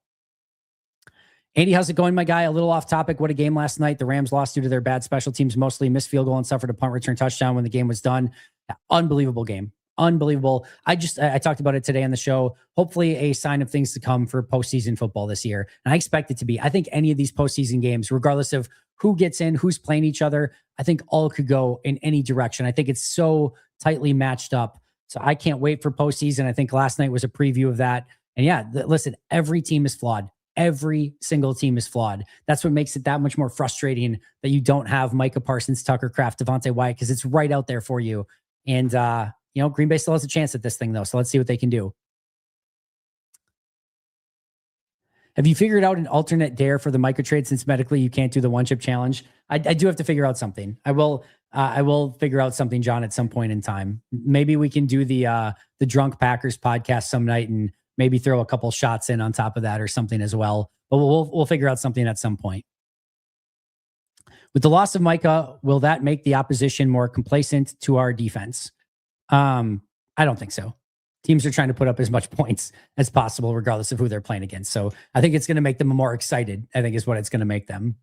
Andy, how's it going, my guy? A little off topic. What a game last night. The Rams lost due to their bad special teams, mostly missed field goal and suffered a punt return touchdown when the game was done. Unbelievable game. Unbelievable. I talked about it today on the show. Hopefully a sign of things to come for postseason football this year. And I expect it to be. I think any of these postseason games, regardless of who gets in, who's playing each other, I think all could go in any direction. I think it's so tightly matched up So I can't wait for postseason. I think last night was a preview of that. And yeah, listen, every team is flawed. Every single team is flawed. That's what makes it that much more frustrating that you don't have Micah Parsons, Tucker Kraft, Devontae Wyatt, because it's right out there for you. And, Green Bay still has a chance at this thing, though. So let's see what they can do. Have you figured out an alternate dare for the micro trade since medically you can't do the one chip challenge? I do have to figure out something. I will figure out something, John, at some point in time. Maybe we can do the Drunk Packers podcast some night and maybe throw a couple shots in on top of that or something as well. But we'll figure out something at some point. With the loss of Micah, will that make the opposition more complacent to our defense? I don't think so. Teams are trying to put up as much points as possible, regardless of who they're playing against. So I think it's going to make them more excited, I think is what it's going to make them.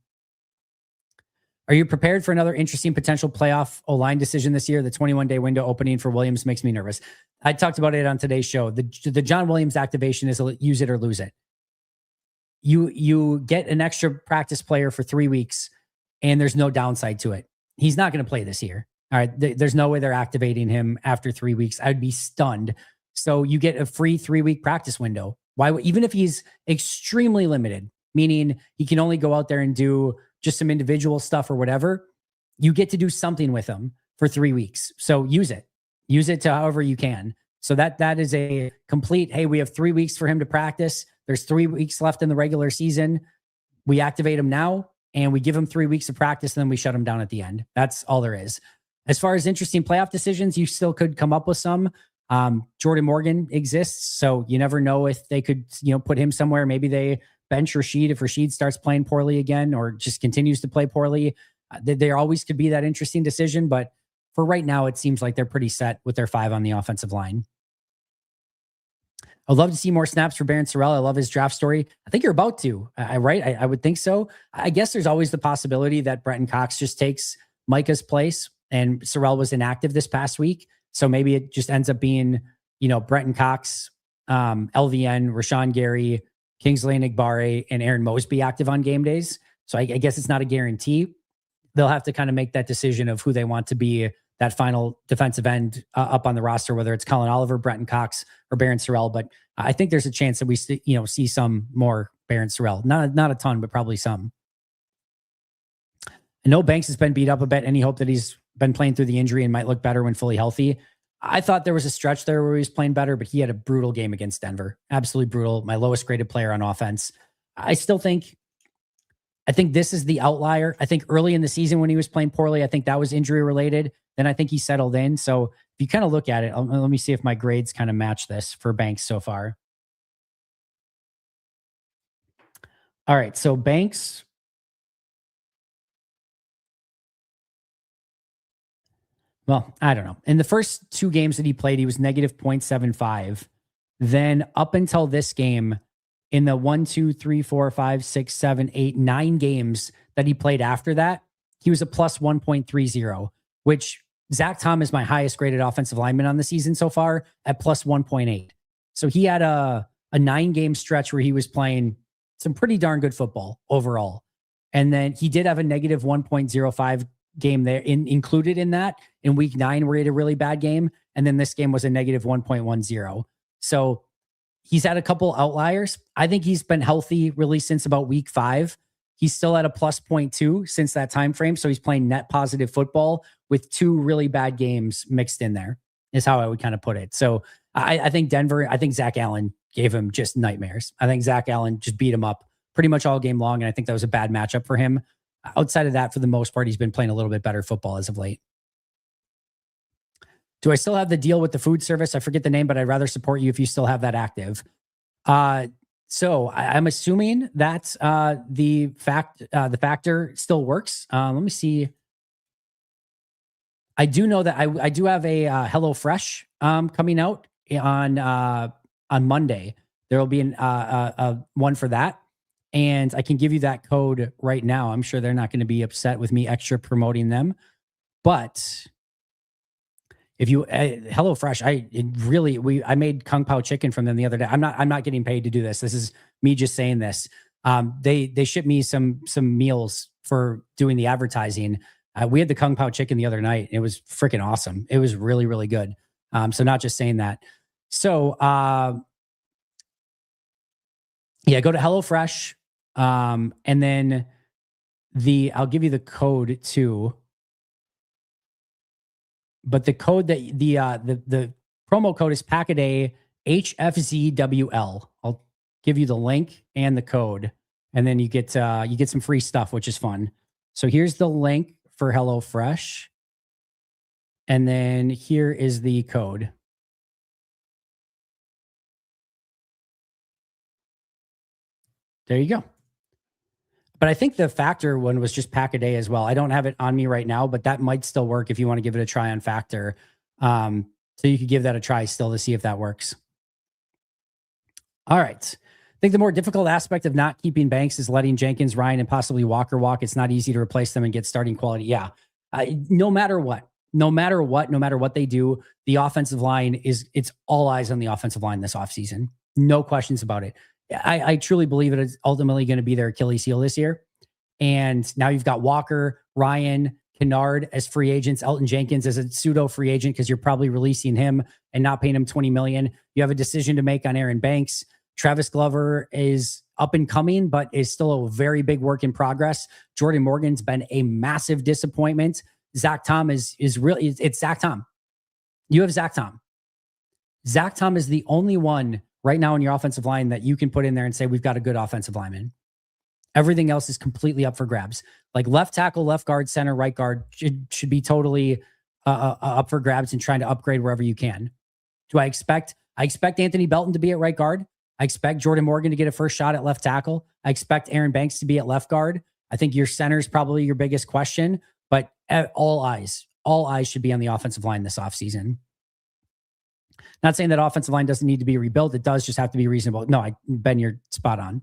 Are you prepared for another interesting potential playoff O-line decision this year? The 21-day window opening for Williams makes me nervous. I talked about it on today's show. The John Williams activation is use it or lose it. You get an extra practice player for 3 weeks, and there's no downside to it. He's not going to play this year. All right, there's no way they're activating him after 3 weeks. I'd be stunned. So you get a free 3-week practice window. Why, even if he's extremely limited, meaning he can only go out there and do just some individual stuff or whatever, you get to do something with him for 3 weeks. So use it to however you can. So that is a complete, hey, we have 3 weeks for him to practice. There's 3 weeks left in the regular season. We activate him now and we give him 3 weeks of practice, and then we shut him down at the end. That's all there is. As far as interesting playoff decisions, you still could come up with some. Jordan Morgan exists, so you never know if they could, put him somewhere. Maybe they bench Rashid if Rashid starts playing poorly again or just continues to play poorly. There always could be that interesting decision, but for right now, it seems like they're pretty set with their 5 on the offensive line. I'd love to see more snaps for Barron Sorrell. I love his draft story. I think you're about to, right? I would think so. I guess there's always the possibility that Brenton Cox just takes Micah's place, and Sorrell was inactive this past week. So maybe it just ends up being, Brenton Cox, LVN, Rashawn Gary, Kingsley Enagbare, and Aaron Mosby active on game days. So I guess it's not a guarantee. They'll have to kind of make that decision of who they want to be that final defensive end up on the roster, whether it's Colin Oliver, Brenton Cox, or Barron Sorrell. But I think there's a chance that we see some more Barron Sorrell. Not a ton, but probably some. I know Banks has been beat up a bit. Any hope that he's been playing through the injury and might look better when fully healthy? I thought there was a stretch there where he was playing better, but he had a brutal game against Denver. Absolutely brutal. My lowest graded player on offense. I think this is the outlier. I think early in the season when he was playing poorly, I think that was injury related. Then I think he settled in. So if you kind of look at it, let me see if my grades kind of match this for Banks so far. All right. So Banks, well, I don't know. In the first 2 games that he played, he was negative 0.75. Then up until this game, in the 1, 2, 3, 4, 5, 6, 7, 8, 9 games that he played after that, he was a plus 1.30, which Zach Tom is my highest graded offensive lineman on the season so far at plus 1.8. So he had a 9-game stretch where he was playing some pretty darn good football overall. And then he did have a negative 1.05 game there included in that in week 9 where he had a really bad game. And then this game was a negative 1.10. So he's had a couple outliers. I think he's been healthy really since about week 5. He's still at a plus 0.2 since that time frame. So he's playing net positive football with 2 really bad games mixed in there is how I would kind of put it. So I think Denver, I think Zach Allen gave him just nightmares. I think Zach Allen just beat him up pretty much all game long. And I think that was a bad matchup for him. Outside of that, for the most part, he's been playing a little bit better football as of late. Do I still have the deal with the food service? I forget the name, but I'd rather support you if you still have that active. So I'm assuming that the factor still works. Let me see. I do know that I do have a HelloFresh coming out on Monday. There will be a one for that. And I can give you that code right now. I'm sure they're not going to be upset with me extra promoting them. But if you HelloFresh, I made Kung Pao chicken from them the other day. I'm not getting paid to do this. This is me just saying this. They shipped me some meals for doing the advertising. We had the Kung Pao chicken the other night. It was freaking awesome. It was really, really good. So not just saying that. So yeah, go to HelloFresh. And then I'll give you the code too. But the code that the promo code is Packaday HFZWL. I'll give you the link and the code, and then you get some free stuff, which is fun. So here's the link for HelloFresh, and then here is the code. There you go. But I think the Factor one was just Pack-A-Day as well. I don't have it on me right now, but that might still work if you want to give it a try on Factor. So you could give that a try still to see if that works. All right. I think the more difficult aspect of not keeping Banks is letting Jenkins, Ryan, and possibly Walker walk. It's not easy to replace them and get starting quality. Yeah. No matter what they do, the offensive line it's all eyes on the offensive line this offseason. No questions about it. I truly believe it is ultimately going to be their Achilles heel this year. And now you've got Walker, Ryan, Kennard as free agents, Elton Jenkins as a pseudo free agent because you're probably releasing him and not paying him $20 million. You have a decision to make on Aaron Banks. Travis Glover is up and coming, but is still a very big work in progress. Jordan Morgan's been a massive disappointment. Zach Tom is really, it's Zach Tom. You have Zach Tom. Zach Tom is the only one right now in your offensive line that you can put in there and say, we've got a good offensive lineman. Everything else is completely up for grabs. Like left tackle, left guard, center, right guard should be totally up for grabs and trying to upgrade wherever you can. I expect Anthony Belton to be at right guard. I expect Jordan Morgan to get a first shot at left tackle. I expect Aaron Banks to be at left guard. I think your center is probably your biggest question, but all eyes should be on the offensive line this offseason. Not saying that offensive line doesn't need to be rebuilt. It does just have to be reasonable. No, Ben, you're spot on.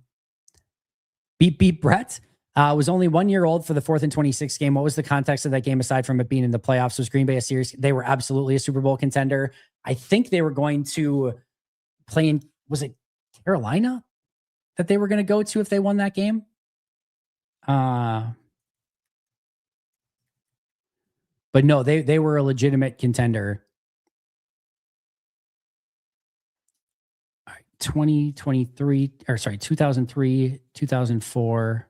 Beep Brett was only 1 year old for the 4th and 26 game. What was the context of that game aside from it being in the playoffs? Was Green Bay a series? They were absolutely a Super Bowl contender. I think they were going to play in, was it Carolina that they were going to go to if they won that game? But no, they were a legitimate contender. 2003, 2004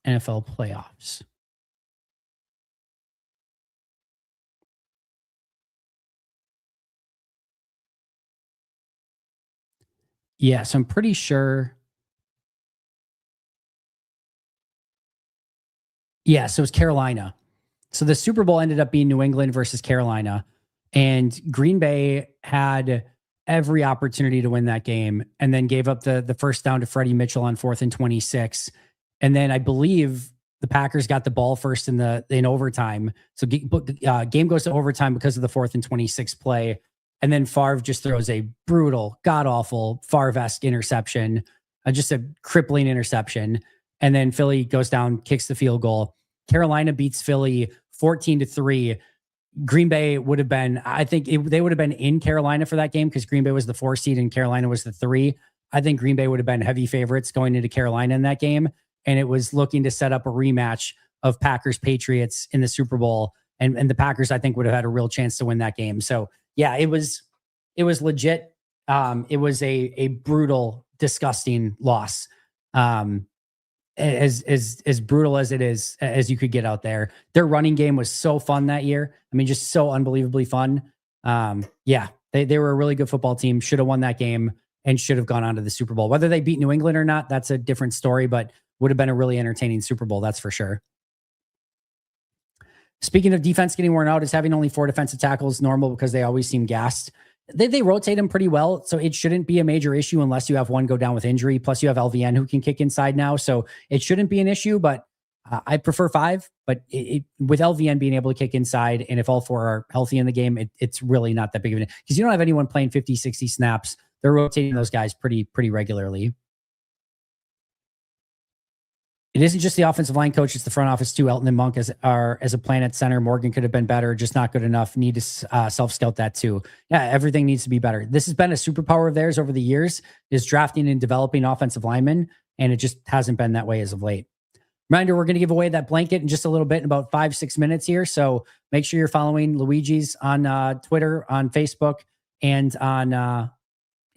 NFL playoffs. Yeah, so I'm pretty sure. Yeah, so it was Carolina. So the Super Bowl ended up being New England versus Carolina, and Green Bay had every opportunity to win that game and then gave up the first down to Freddie Mitchell on 4th and 26. And then I believe the Packers got the ball first in overtime. So game goes to overtime because of the 4th and 26 play. And then Favre just throws a brutal, god-awful Favre-esque interception, just a crippling interception. And then Philly goes down, kicks the field goal. Carolina beats Philly 14-3. Green Bay would have been, I think they would have been in Carolina for that game because Green Bay was the 4 seed and Carolina was the 3. I think Green Bay would have been heavy favorites going into Carolina in that game. And it was looking to set up a rematch of Packers Patriots in the Super Bowl. And the Packers, I think, would have had a real chance to win that game. So yeah, it was legit. It was a brutal, disgusting loss. As brutal as it is, as you could get out there. Their running game was so fun that year. I mean, just so unbelievably fun. Yeah, they were a really good football team, should have won that game and should have gone on to the Super Bowl. Whether they beat New England or not, that's a different story, but would have been a really entertaining Super Bowl, that's for sure. Speaking of defense getting worn out, is having only 4 defensive tackles normal because they always seem gassed? They rotate them pretty well, so it shouldn't be a major issue unless you have one go down with injury. Plus, you have LVN who can kick inside now, so it shouldn't be an issue. But I prefer 5. But with LVN being able to kick inside, and if all 4 are healthy in the game, it's really not that big of an issue because you don't have anyone playing 50, 60 snaps. They're rotating those guys pretty regularly. It isn't just the offensive line coach; it's the front office too. Elton and Monk as a plan at center. Morgan could have been better, just not good enough. Need to self-scout that too. Yeah, everything needs to be better. This has been a superpower of theirs over the years, is drafting and developing offensive linemen, and it just hasn't been that way as of late. Reminder, we're going to give away that blanket in just a little bit, in about 5-6 minutes here. So make sure you're following Luigi's on Twitter, on Facebook, and on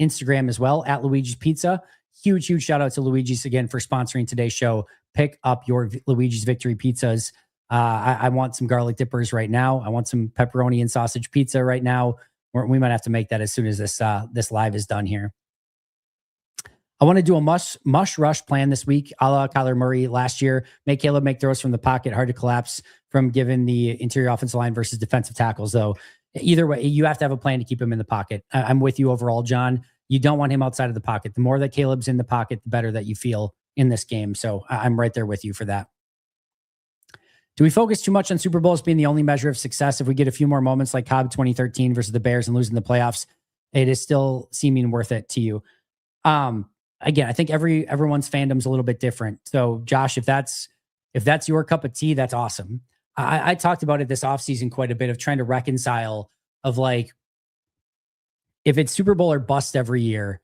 Instagram as well at Luiges Pizza. Huge shout out to Luigi's again for sponsoring today's show. Pick up your Luigi's Victory pizzas. I want some garlic dippers right now. I want some pepperoni and sausage pizza right now. We might have to make that as soon as this live is done here. I want to do a mush rush plan this week, a la Kyler Murray last year. Make Caleb make throws from the pocket, hard to collapse from given the interior offensive line versus defensive tackles, though. Either way, you have to have a plan to keep him in the pocket. I'm with you overall, John. You don't want him outside of the pocket. The more that Caleb's in the pocket, the better that you feel in this game. So I'm right there with you for that. Do we focus too much on Super Bowls being the only measure of success? If we get a few more moments like Cobb 2013 versus the Bears and losing the playoffs, it is still seeming worth it to you. Again, I think everyone's fandom's a little bit different. So Josh, if that's your cup of tea, that's awesome. I talked about it this offseason quite a bit of trying to reconcile of like, if it's Super Bowl or bust every year,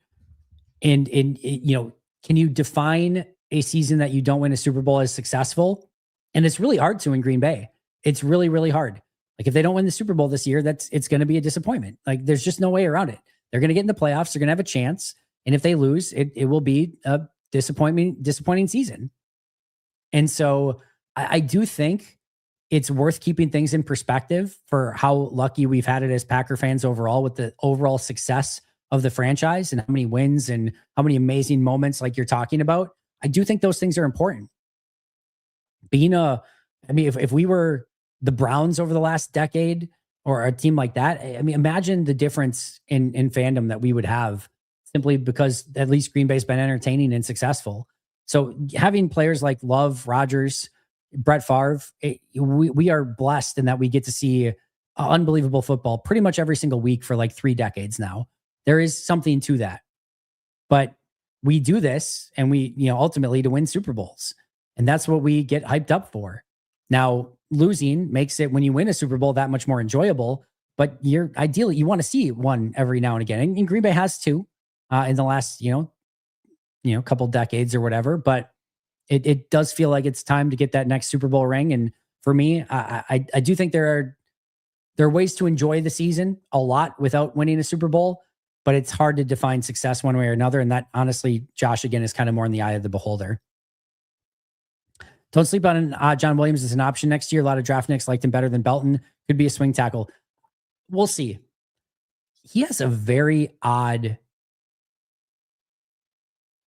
and you know, can you define a season that you don't win a Super Bowl as successful? And it's really hard to in Green Bay. It's really, really hard. Like if they don't win the Super Bowl this year, it's going to be a disappointment. Like there's just no way around it. They're going to get in the playoffs. They're going to have a chance. And if they lose, it will be a disappointing season. And so I do think it's worth keeping things in perspective for how lucky we've had it as Packer fans overall with the overall success of the franchise and how many wins and how many amazing moments like you're talking about. I do think those things are important. If we were the Browns over the last decade or a team like that, I mean, imagine the difference in fandom that we would have simply because at least Green Bay's been entertaining and successful. So having players like Love, Rodgers, Brett Favre, we are blessed in that we get to see unbelievable football pretty much every single week for like 3 decades now. There is something to that. But we do this and we, ultimately to win Super Bowls. And that's what we get hyped up for. Now, losing makes it, when you win a Super Bowl, that much more enjoyable. But ideally, you want to see one every now and again. And Green Bay has two in the last, couple decades or whatever. But it does feel like it's time to get that next Super Bowl ring. And for me, I do think there are ways to enjoy the season a lot without winning a Super Bowl. But it's hard to define success one way or another. And that, honestly, Josh, again, is kind of more in the eye of the beholder. Don't sleep on John Williams as an option next year. A lot of draft nicks liked him better than Belton. Could be a swing tackle. We'll see. He has a very odd,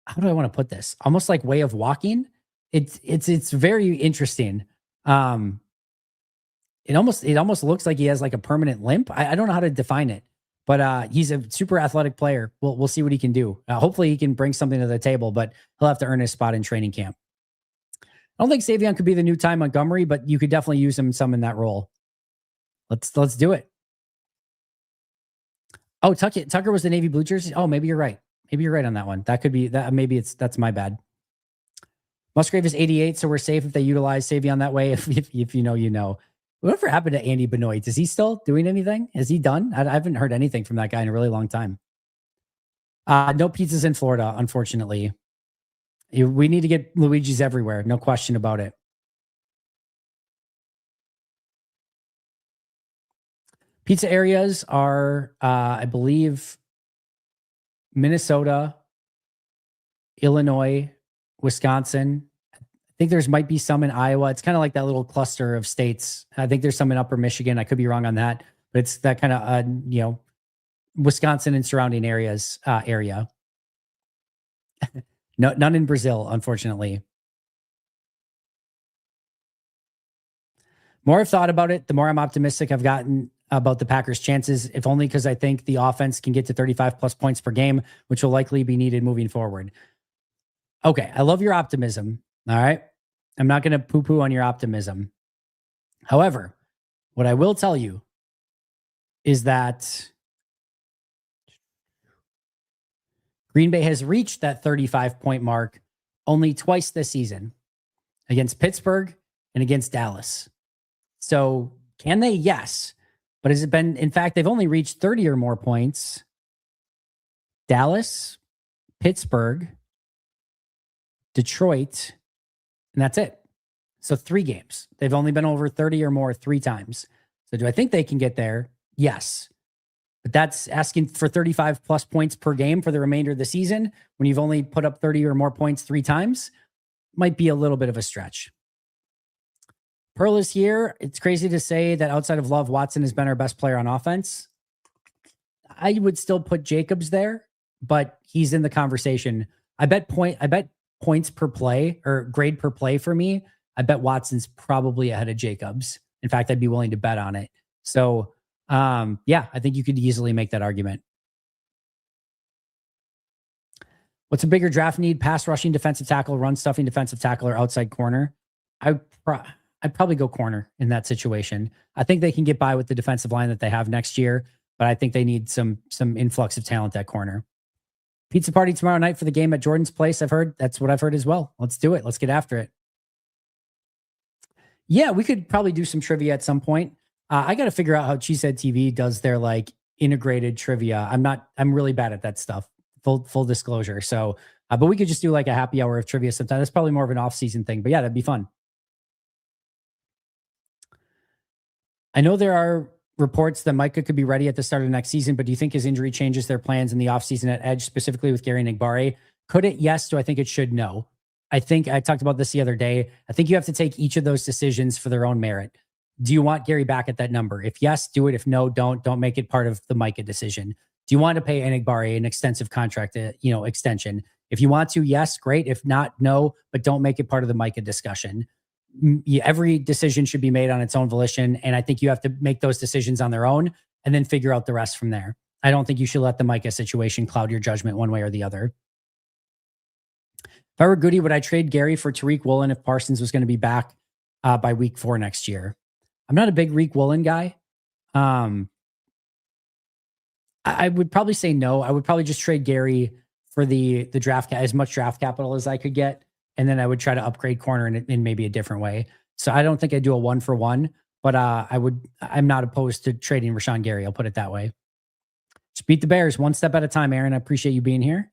how do I want to put this? Almost like way of walking. It's very interesting. It almost looks like he has like a permanent limp. I don't know how to define it, but he's a super athletic player. We'll see what he can do. Hopefully he can bring something to the table, but he'll have to earn his spot in training camp. I don't think Savion could be the new Ty Montgomery, but you could definitely use him some in that role. Let's do it. Oh, Tucker was the Navy blue jersey. Oh, maybe you're right. Maybe you're right on that one. That could be that. Maybe that's my bad. Musgrave is 88, so we're safe if they utilize Savion that way. If you know, you know. Whatever happened to Andy Benoit? Is he still doing anything? Is he done? I haven't heard anything from that guy in a really long time. No pizzas in Florida, unfortunately. We need to get Luigi's everywhere. No question about it. Pizza areas are, I believe, Minnesota, Illinois, Wisconsin. I think might be some in Iowa. It's kind of like that little cluster of states. I think there's some in Upper Michigan. I could be wrong on that, but it's that kind of, Wisconsin and surrounding areas area. No, none in Brazil, unfortunately. More I've thought about it, the more I'm optimistic I've gotten about the Packers' chances, if only because I think the offense can get to 35 plus points per game, which will likely be needed moving forward. Okay, I love your optimism. All right. I'm not going to poo-poo on your optimism. However, what I will tell you is that Green Bay has reached that 35-point mark only twice this season, against Pittsburgh and against Dallas. So can they? Yes. But has it been, in fact, they've only reached 30 or more points. Dallas, Pittsburgh, Detroit, and that's it. So 3 games. They've only been over 30 or more 3 times. So do I think they can get there? Yes. But that's asking for 35 plus points per game for the remainder of the season when you've only put up 30 or more points 3 times. Might be a little bit of a stretch. Pearl is here. It's crazy to say that outside of Love, Watson has been our best player on offense. I would still put Jacobs there, but he's in the conversation. I bet points per play or grade per play for me. I bet Watson's probably ahead of Jacobs. In fact, I'd be willing to bet on it. So, yeah, I think you could easily make that argument. What's a bigger draft need? Pass rushing defensive tackle, run stuffing defensive tackle, or outside corner? I'd probably go corner in that situation. I think they can get by with the defensive line that they have next year, but I think they need some influx of talent at corner. Pizza party tomorrow night for the game at Jordan's place. I've heard. That's what I've heard as well. Let's do it. Let's get after it. Yeah, we could probably do some trivia at some point. I got to figure out how Cheesehead TV does their like integrated trivia. I'm really bad at that stuff. Full disclosure. So, but we could just do like a happy hour of trivia sometime. That's probably more of an off-season thing, but yeah, that'd be fun. I know there are reports that Micah could be ready at the start of next season, but do you think his injury changes their plans in the offseason at edge, specifically with Gary Nigbare? Could it? Yes. Do I think it should? No. I think I talked about this the other day. I think you have to take each of those decisions for their own merit. Do you want Gary back at that number? If yes, do it. If no, don't make it part of the Micah decision. Do you want to pay Enigbare an extensive contract, extension? If you want to, yes, great. If not, no, but don't make it part of the Micah discussion. Every decision should be made on its own volition. And I think you have to make those decisions on their own and then figure out the rest from there. I don't think you should let the Micah situation cloud your judgment one way or the other. If I were Goody, would I trade Gary for Tariq Woolen if Parsons was going to be back by week 4 next year? I'm not a big Tariq Woolen guy. I would probably say no. I would probably just trade Gary for the draft, as much draft capital as I could get. And then I would try to upgrade corner in maybe a different way. So I don't think I'd do a 1-for-1, but I'm not opposed to trading Rashawn Gary. I'll put it that way. Just beat the Bears one step at a time, Aaron. I appreciate you being here.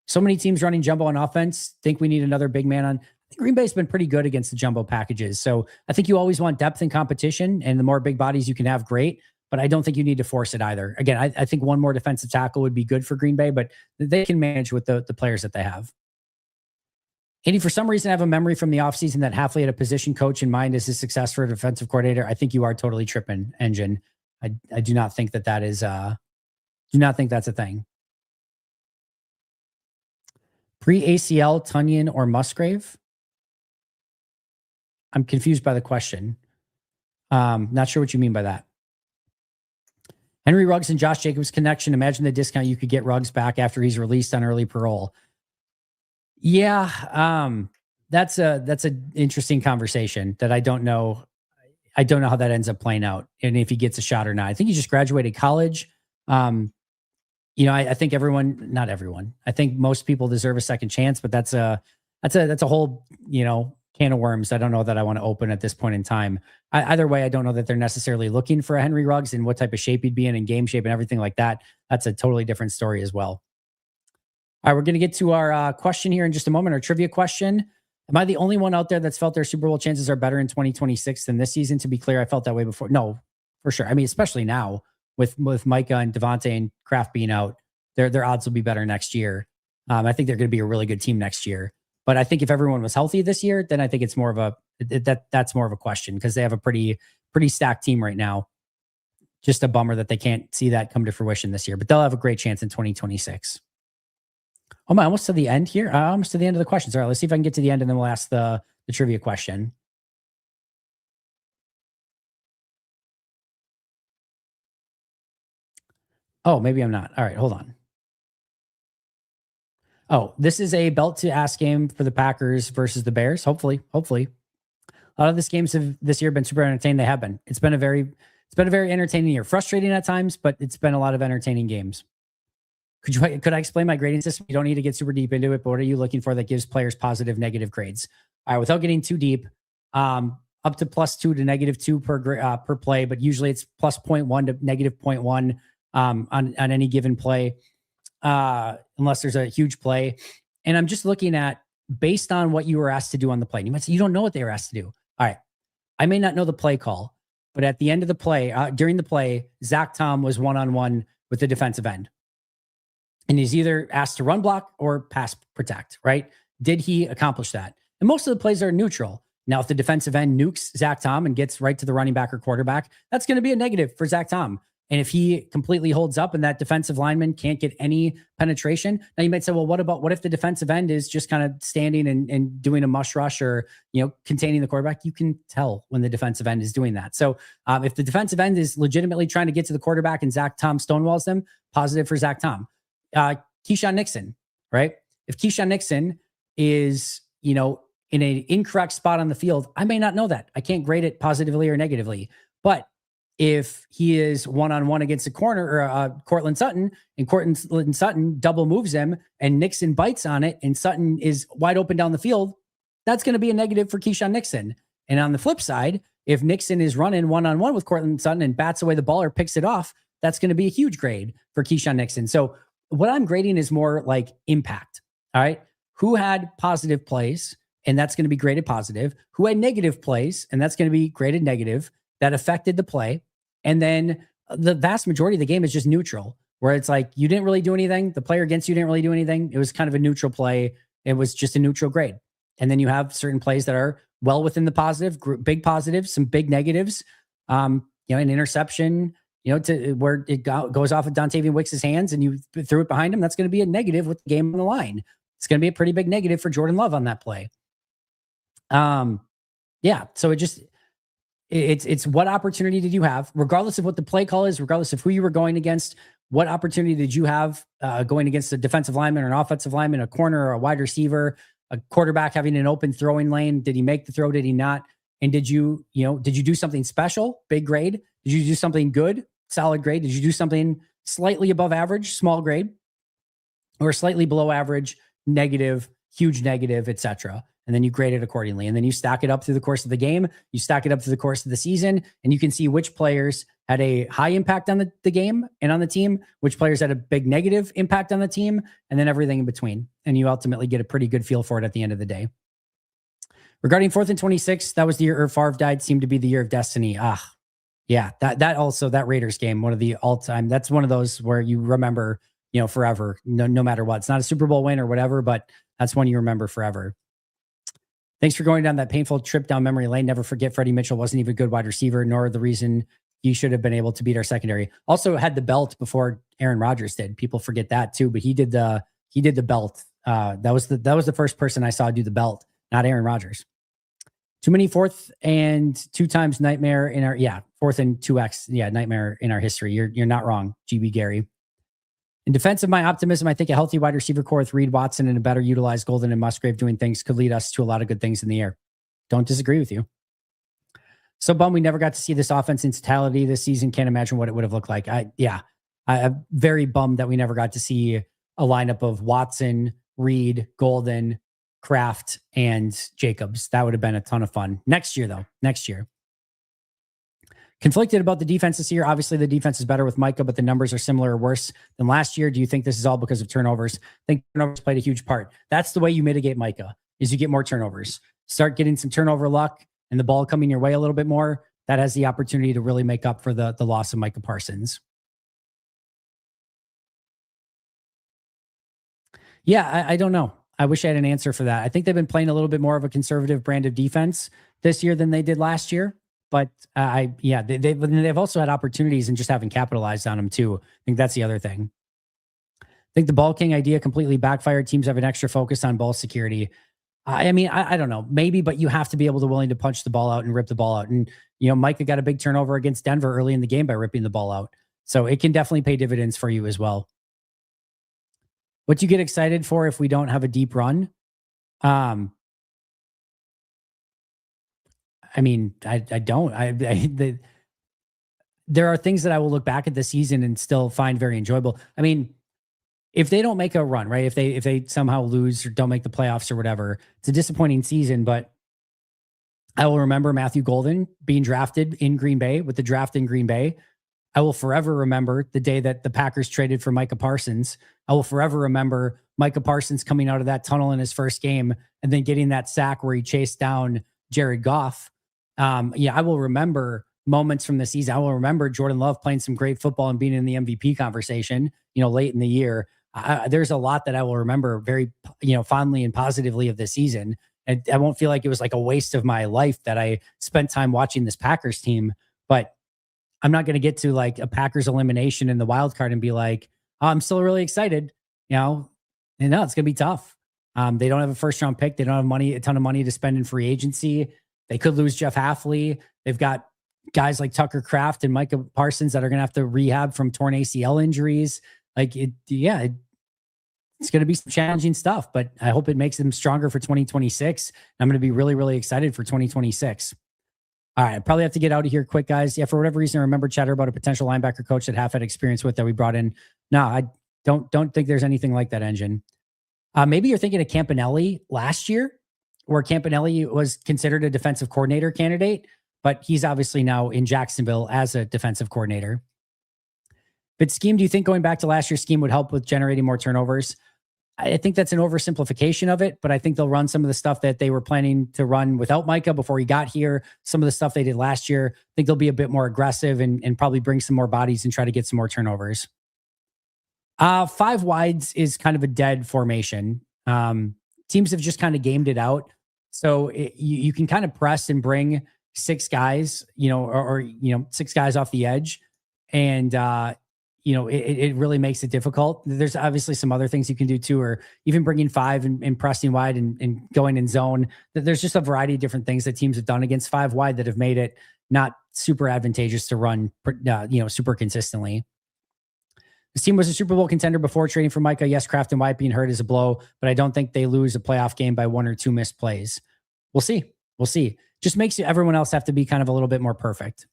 So many teams running jumbo on offense. Think we need another big man on. Green Bay's been pretty good against the jumbo packages. So I think you always want depth and competition, and the more big bodies you can have, great. But I don't think you need to force it either. Again, I think one more defensive tackle would be good for Green Bay, but they can manage with the players that they have. Andy, for some reason, I have a memory from the offseason that Hafley had a position coach in mind as his success for a defensive coordinator. I think you are totally tripping, Engine. I do not think that is, do not think that's a thing. Pre-ACL, Tunyon, or Musgrave? I'm confused by the question. Not sure what you mean by that. Henry Ruggs and Josh Jacobs connection. Imagine the discount you could get Ruggs back after he's released on early parole. Yeah, that's an interesting conversation that I don't know. I don't know how that ends up playing out and if he gets a shot or not. I think he just graduated college. I think not everyone. I think most people deserve a second chance, but that's a whole, can of worms. I don't know that I want to open at this point in time. Either way, I don't know that they're necessarily looking for a Henry Ruggs and what type of shape he'd be in game shape and everything like that. That's a totally different story as well. All right, we're going to get to our question here in just a moment, our trivia question. Am I the only one out there that's felt their Super Bowl chances are better in 2026 than this season? To be clear, I felt that way before. No, for sure. I mean, especially now with Micah and Devontae and Kraft being out, their odds will be better next year. I think they're going to be a really good team next year. But I think if everyone was healthy this year, then I think it's more of that's more of a question because they have a pretty stacked team right now. Just a bummer that they can't see that come to fruition this year, but they'll have a great chance in 2026. Oh my, almost to the end here. Almost to the end of the questions. All right, let's see if I can get to the end and then we'll ask the trivia question. Oh, maybe I'm not. All right, hold on. Oh, this is a belt to ass game for the Packers versus the Bears. Hopefully. A lot of these games this year have been super entertaining. They have been. It's been a very entertaining year. Frustrating at times, but it's been a lot of entertaining games. Could I explain my grading system? You don't need to get super deep into it, but what are you looking for that gives players positive, negative grades? All right, without getting too deep, up to +2 to -2 per play, but usually it's +0.1 to -0.1 on any given play. Unless there's a huge play. And I'm just looking at based on what you were asked to do on the play. You might say, you don't know what they were asked to do. All right. I may not know the play call, but at the end of the play, during the play, Zach Tom was one-on-one with the defensive end. And he's either asked to run block or pass protect, right? Did he accomplish that? And most of the plays are neutral. Now, if the defensive end nukes Zach Tom and gets right to the running back or quarterback, that's going to be a negative for Zach Tom. And if he completely holds up and that defensive lineman can't get any penetration, now you might say, well, what if the defensive end is just kind of standing and doing a mush rush or, containing the quarterback? You can tell when the defensive end is doing that. So if the defensive end is legitimately trying to get to the quarterback and Zach Tom stonewalls them, positive for Zach Tom. Keyshawn Nixon, right? If Keyshawn Nixon is, in an incorrect spot on the field, I may not know that. I can't grade it positively or negatively. But if he is one-on-one against a corner or Cortland Sutton, and Cortland Sutton double moves him and Nixon bites on it and Sutton is wide open down the field, that's going to be a negative for Keyshawn Nixon. And on the flip side, if Nixon is running one-on-one with Cortland Sutton and bats away the ball or picks it off, that's going to be a huge grade for Keyshawn Nixon. So what I'm grading is more like impact. All right. Who had positive plays? And that's going to be graded positive. Who had negative plays? And that's going to be graded negative. That affected the play. And then the vast majority of the game is just neutral, where it's like, you didn't really do anything. The player against you didn't really do anything. It was kind of a neutral play. It was just a neutral grade. And then you have certain plays that are well within the positive, big positives, some big negatives, an interception, to where it goes off of Dontavian Wicks' hands and you threw it behind him. That's going to be a negative with the game on the line. It's going to be a pretty big negative for Jordan Love on that play. So it's what opportunity did you have, regardless of what the play call is, regardless of who you were going against, what opportunity did you have going against a defensive lineman or an offensive lineman, a corner or a wide receiver, a quarterback having an open throwing lane? Did he make the throw? Did he not? And did you do something special? Big grade? Did you do something good? Solid grade? Did you do something slightly above average? Small grade? Or slightly below average? Negative, huge negative, etc. And then you grade it accordingly. And then you stack it up through the course of the game. You stack it up through the course of the season, and you can see which players had a high impact on the game and on the team, which players had a big negative impact on the team, and then everything in between. And you ultimately get a pretty good feel for it at the end of the day. Regarding 4th and 26, that was the year Favre died, seemed to be the year of destiny. Yeah, that Raiders game, one of the all-time, that's one of those where you remember, forever, no matter what. It's not a Super Bowl win or whatever, but that's one you remember forever. Thanks for going down that painful trip down memory lane. Never forget Freddie Mitchell wasn't even a good wide receiver, nor the reason he should have been able to beat our secondary. Also had the belt before Aaron Rodgers did. People forget that too, but he did the belt. That was the first person I saw do the belt, not Aaron Rodgers. Too many 4th and 2 times nightmare in our 4th and 2x nightmare in our history. You're not wrong, GB Gary. In defense of my optimism, I think a healthy wide receiver core with Reed, Watson, and a better utilized Golden and Musgrave doing things could lead us to a lot of good things in the air. Don't disagree with you. So bummed we never got to see this offense in totality this season. Can't imagine what it would have looked like. I'm very bummed that we never got to see a lineup of Watson, Reed, Golden, Kraft, and Jacobs. That would have been a ton of fun. Next year. Conflicted about the defense this year. Obviously, the defense is better with Micah, but the numbers are similar or worse than last year. Do you think this is all because of turnovers? I think turnovers played a huge part. That's the way you mitigate Micah, is you get more turnovers. Start getting some turnover luck and the ball coming your way a little bit more. That has the opportunity to really make up for the loss of Micah Parsons. Yeah, I don't know. I wish I had an answer for that. I think they've been playing a little bit more of a conservative brand of defense this year than they did last year. But they've also had opportunities and just haven't capitalized on them too. I think that's the other thing. I think the ball king idea completely backfired. Teams have an extra focus on ball security. I don't know, maybe, but you have to be able to willing to punch the ball out and rip the ball out. And, Micah got a big turnover against Denver early in the game by ripping the ball out. So it can definitely pay dividends for you as well. What do you get excited for if we don't have a deep run? I don't. There are things that I will look back at this season and still find very enjoyable. If they don't make a run, right? If they somehow lose or don't make the playoffs or whatever, it's a disappointing season. But I will remember Matthew Golden being drafted in Green Bay with the draft in Green Bay. I will forever remember the day that the Packers traded for Micah Parsons. I will forever remember Micah Parsons coming out of that tunnel in his first game and then getting that sack where he chased down Jared Goff. I will remember moments from the season. I will remember Jordan Love playing some great football and being in the MVP conversation, late in the year. There's a lot that I will remember very, fondly and positively of this season. And I won't feel like it was like a waste of my life that I spent time watching this Packers team. But I'm not going to get to like a Packers elimination in the wild card and be like, oh, I'm still really excited. And no, it's going to be tough. They don't have a first round pick. They don't have a ton of money to spend in free agency. They could lose Jeff Hafley. They've got guys like Tucker Kraft and Micah Parsons that are going to have to rehab from torn ACL injuries. It's going to be some challenging stuff, but I hope it makes them stronger for 2026. I'm going to be really, really excited for 2026. All right, I probably have to get out of here quick, guys. Yeah, for whatever reason, I remember chatter about a potential linebacker coach that Half had experience with that we brought in. No, I don't think there's anything like that, Engine. Maybe you're thinking of Campanelli last year, where Campanelli was considered a defensive coordinator candidate, but he's obviously now in Jacksonville as a defensive coordinator. But scheme, do you think going back to last year's scheme would help with generating more turnovers? I think that's an oversimplification of it, but I think they'll run some of the stuff that they were planning to run without Micah before he got here. Some of the stuff they did last year, I think they'll be a bit more aggressive and probably bring some more bodies and try to get some more turnovers. 5 wides is kind of a dead formation. Teams have just kind of gamed it out. So you can kind of press and bring 6 guys, or 6 guys off the edge. And, it really makes it difficult. There's obviously some other things you can do too, or even bringing 5 and pressing wide and going in zone. There's just a variety of different things that teams have done against 5 wide that have made it not super advantageous to run, super consistently. This team was a Super Bowl contender before trading for Micah. Yes, Kraft and White being hurt is a blow, but I don't think they lose a playoff game by 1 or 2 missed plays. We'll see. Just makes everyone else have to be kind of a little bit more perfect.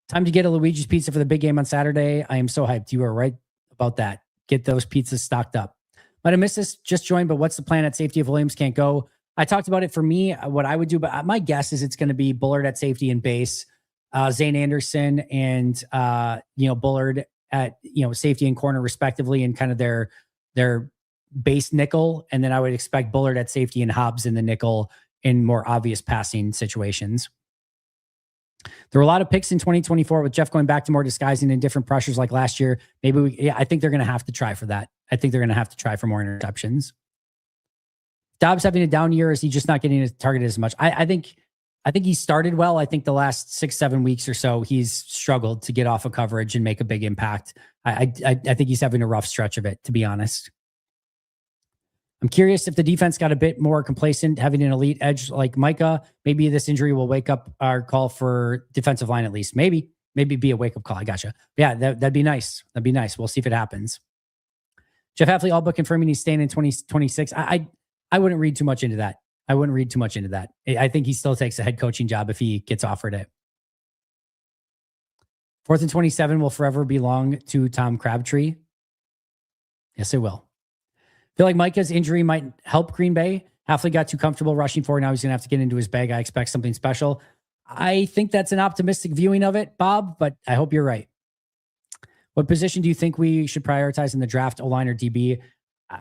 Time to get a Luiges Pizza for the big game on Saturday. I am so hyped. You are right about that. Get those pizzas stocked up. Might have missed this, just joined, but what's the plan at safety if Williams can't go? I talked about it for me, what I would do, but my guess is it's going to be Bullard at safety and base, Zane Anderson and, Bullard at, safety and corner respectively, and kind of their base nickel. And then I would expect Bullard at safety and Hobbs in the nickel in more obvious passing situations. There were a lot of picks in 2024 with Jeff going back to more disguising and different pressures like last year. I think they're going to have to try for that. I think they're going to have to try for more interceptions. Dobbs having a down year, is he just not getting targeted as much? I think he started well. I think the last 6-7 weeks or so, he's struggled to get off of coverage and make a big impact. I think he's having a rough stretch of it, to be honest. I'm curious if the defense got a bit more complacent, having an elite edge like Micah. Maybe this injury will wake up our call for defensive line at least. Maybe be a wake-up call. I gotcha. Yeah, that'd be nice. That'd be nice. We'll see if it happens. Jeff Hafley all but confirming he's staying in 2026. I wouldn't read too much into that. I think he still takes a head coaching job if he gets offered it. 4th and 27 will forever belong to Tom Crabtree. Yes, it will. I feel like Micah's injury might help Green Bay. Hafley got too comfortable rushing forward. Now he's going to have to get into his bag. I expect something special. I think that's an optimistic viewing of it, Bob, but I hope you're right. What position do you think we should prioritize in the draft, O-line or DB?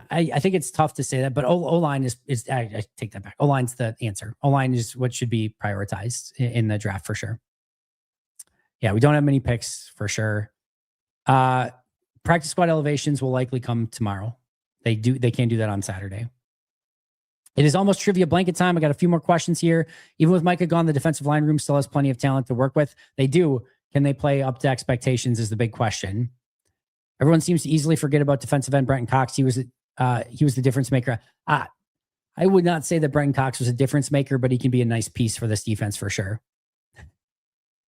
I think it's tough to say that, but O-line is I take that back. O-line's the answer. O-line is what should be prioritized in the draft for sure. Yeah, we don't have many picks for sure. Practice squad elevations will likely come tomorrow. They can't do that on Saturday. It is almost trivia blanket time. I got a few more questions here. Even with Micah gone, the defensive line room still has plenty of talent to work with. They do. Can they play up to expectations is the big question. Everyone seems to easily forget about defensive end Brenton Cox. He was the difference maker. I would not say that Brenton Cox was a difference maker, but he can be a nice piece for this defense for sure.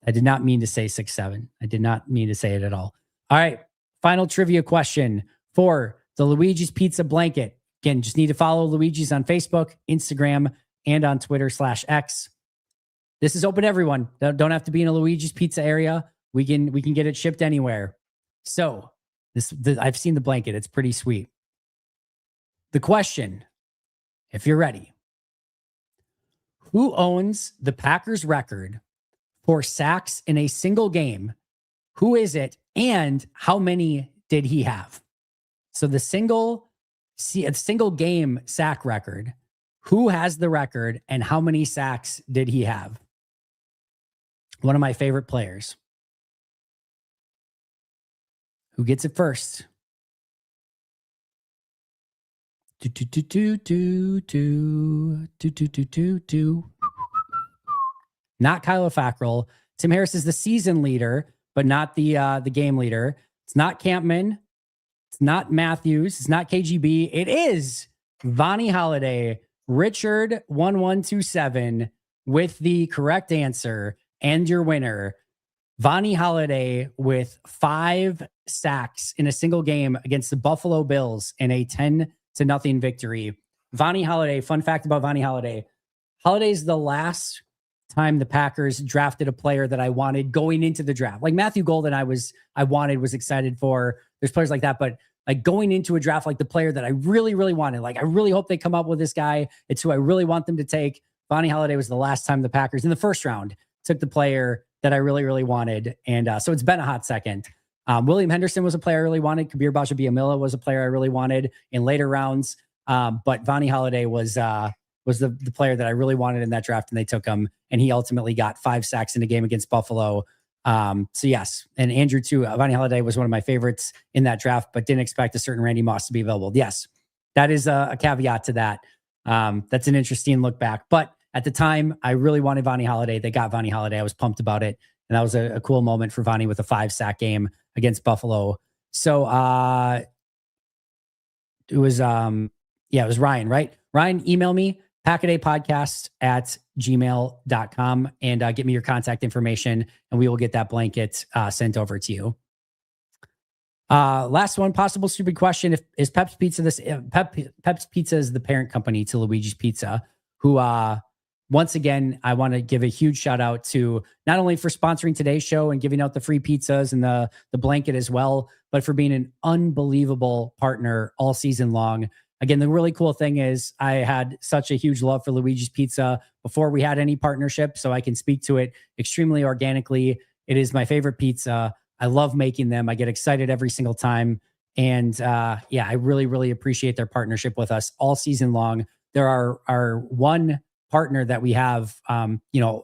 I did not mean to say 6'7". I did not mean to say it at all. All right. Final trivia question for the Luiges Pizza blanket. Again, just need to follow Luigi's on Facebook, Instagram, and on Twitter/X. This is open to everyone. Don't have to be in a Luiges Pizza area. We can get it shipped anywhere. So I've seen the blanket. It's pretty sweet. The question, if you're ready, who owns the Packers record for sacks in a single game? Who is it? And how many did he have? So the single game sack record, who has the record and how many sacks did he have? one of my favorite players. Who gets it first? Not Kylo Fackrell. Tim Harris is the season leader, but not the game leader. It's not Campman. It's not Matthews. It's not KGB. It is Vonnie Holiday. Richard 1127 with the correct answer and your winner. Vonnie Holiday with 5 sacks in a single game against the Buffalo Bills in a 10-0 victory. Vonnie Holiday, fun fact about Vonnie Holiday. Holiday's the last time the Packers drafted a player that I wanted going into the draft. Like Matthew Golden, I was excited for. There's players like that, but like going into a draft, like the player that I really, really wanted. Like I really hope they come up with this guy. It's who I really want them to take. Vonnie Holiday was the last time the Packers in the first round took the player that I really, really wanted. And so it's been a hot second. William Henderson was a player I really wanted. Kabir Bashabiamila was a player I really wanted in later rounds. But Vonnie Holiday was the player that I really wanted in that draft, and they took him. And he ultimately got 5 sacks in a game against Buffalo. So yes, and Andrew too. Vonnie Holiday was one of my favorites in that draft, but didn't expect a certain Randy Moss to be available. Yes, that is a caveat to that. That's an interesting look back. But at the time, I really wanted Vonnie Holiday. They got Vonnie Holiday. I was pumped about it. And that was a cool moment for Vonnie with a 5-sack game against Buffalo. So it was Ryan, right? Ryan, email me, packadaypodcast@gmail.com and get me your contact information, and we will get that blanket sent over to you. Last one, possible stupid question. Is Pep's Pizza Pep's Pizza is the parent company to Luige's Pizza, who once again, I want to give a huge shout out to not only for sponsoring today's show and giving out the free pizzas and the blanket as well, but for being an unbelievable partner all season long. Again, the really cool thing is I had such a huge love for Luige's Pizza before we had any partnership, so I can speak to it extremely organically. It is my favorite pizza. I love making them. I get excited every single time. And I really, really appreciate their partnership with us all season long. There are our one partner that we have,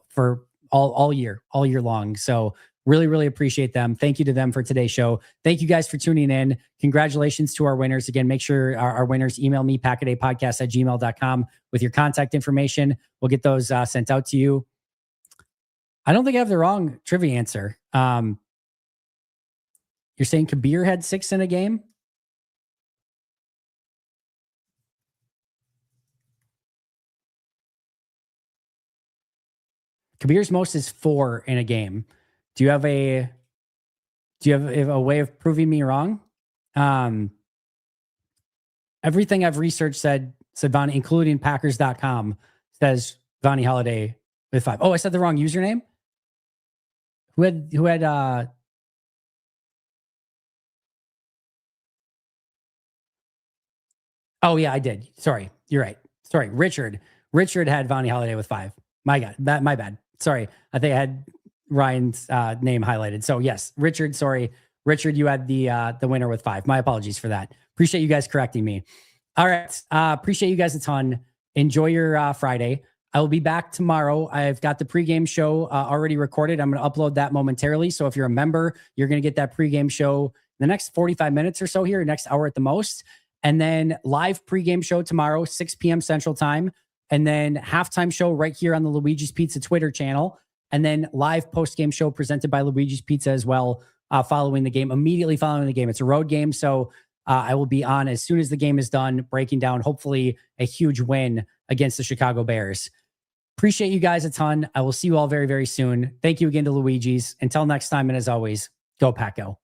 for all year long. So really, really appreciate them. Thank you to them for today's show. Thank you guys for tuning in. Congratulations to our winners. Again, make sure our winners email me, packadaypodcast@gmail.com with your contact information. We'll get those sent out to you. I don't think I have the wrong trivia answer. You're saying Kabir had 6 in a game? Kabir's most is 4 in a game. Do you have a way of proving me wrong? Everything I've researched said Vonnie, including Packers.com, says Vonnie Holiday with 5. Oh, I said the wrong username? Who had oh yeah, I did. Sorry. You're right. Sorry. Richard had Vonnie Holiday with 5. My bad. Sorry. I think I had Ryan's name highlighted. So yes, Richard, sorry. Richard, you had the winner with 5. My apologies for that. Appreciate you guys correcting me. All right. Appreciate you guys a ton. Enjoy your Friday. I will be back tomorrow. I've got the pregame show already recorded. I'm going to upload that momentarily. So if you're a member, you're going to get that pregame show in the next 45 minutes or so here, next hour at the most. And then live pregame show tomorrow, 6 p.m. Central Time. And then halftime show right here on the Luige's Pizza Twitter channel. And then live post-game show presented by Luige's Pizza as well, immediately following the game. It's a road game, so I will be on as soon as the game is done, breaking down, hopefully, a huge win against the Chicago Bears. Appreciate you guys a ton. I will see you all very, very soon. Thank you again to Luige's. Until next time, and as always, go Pack Go.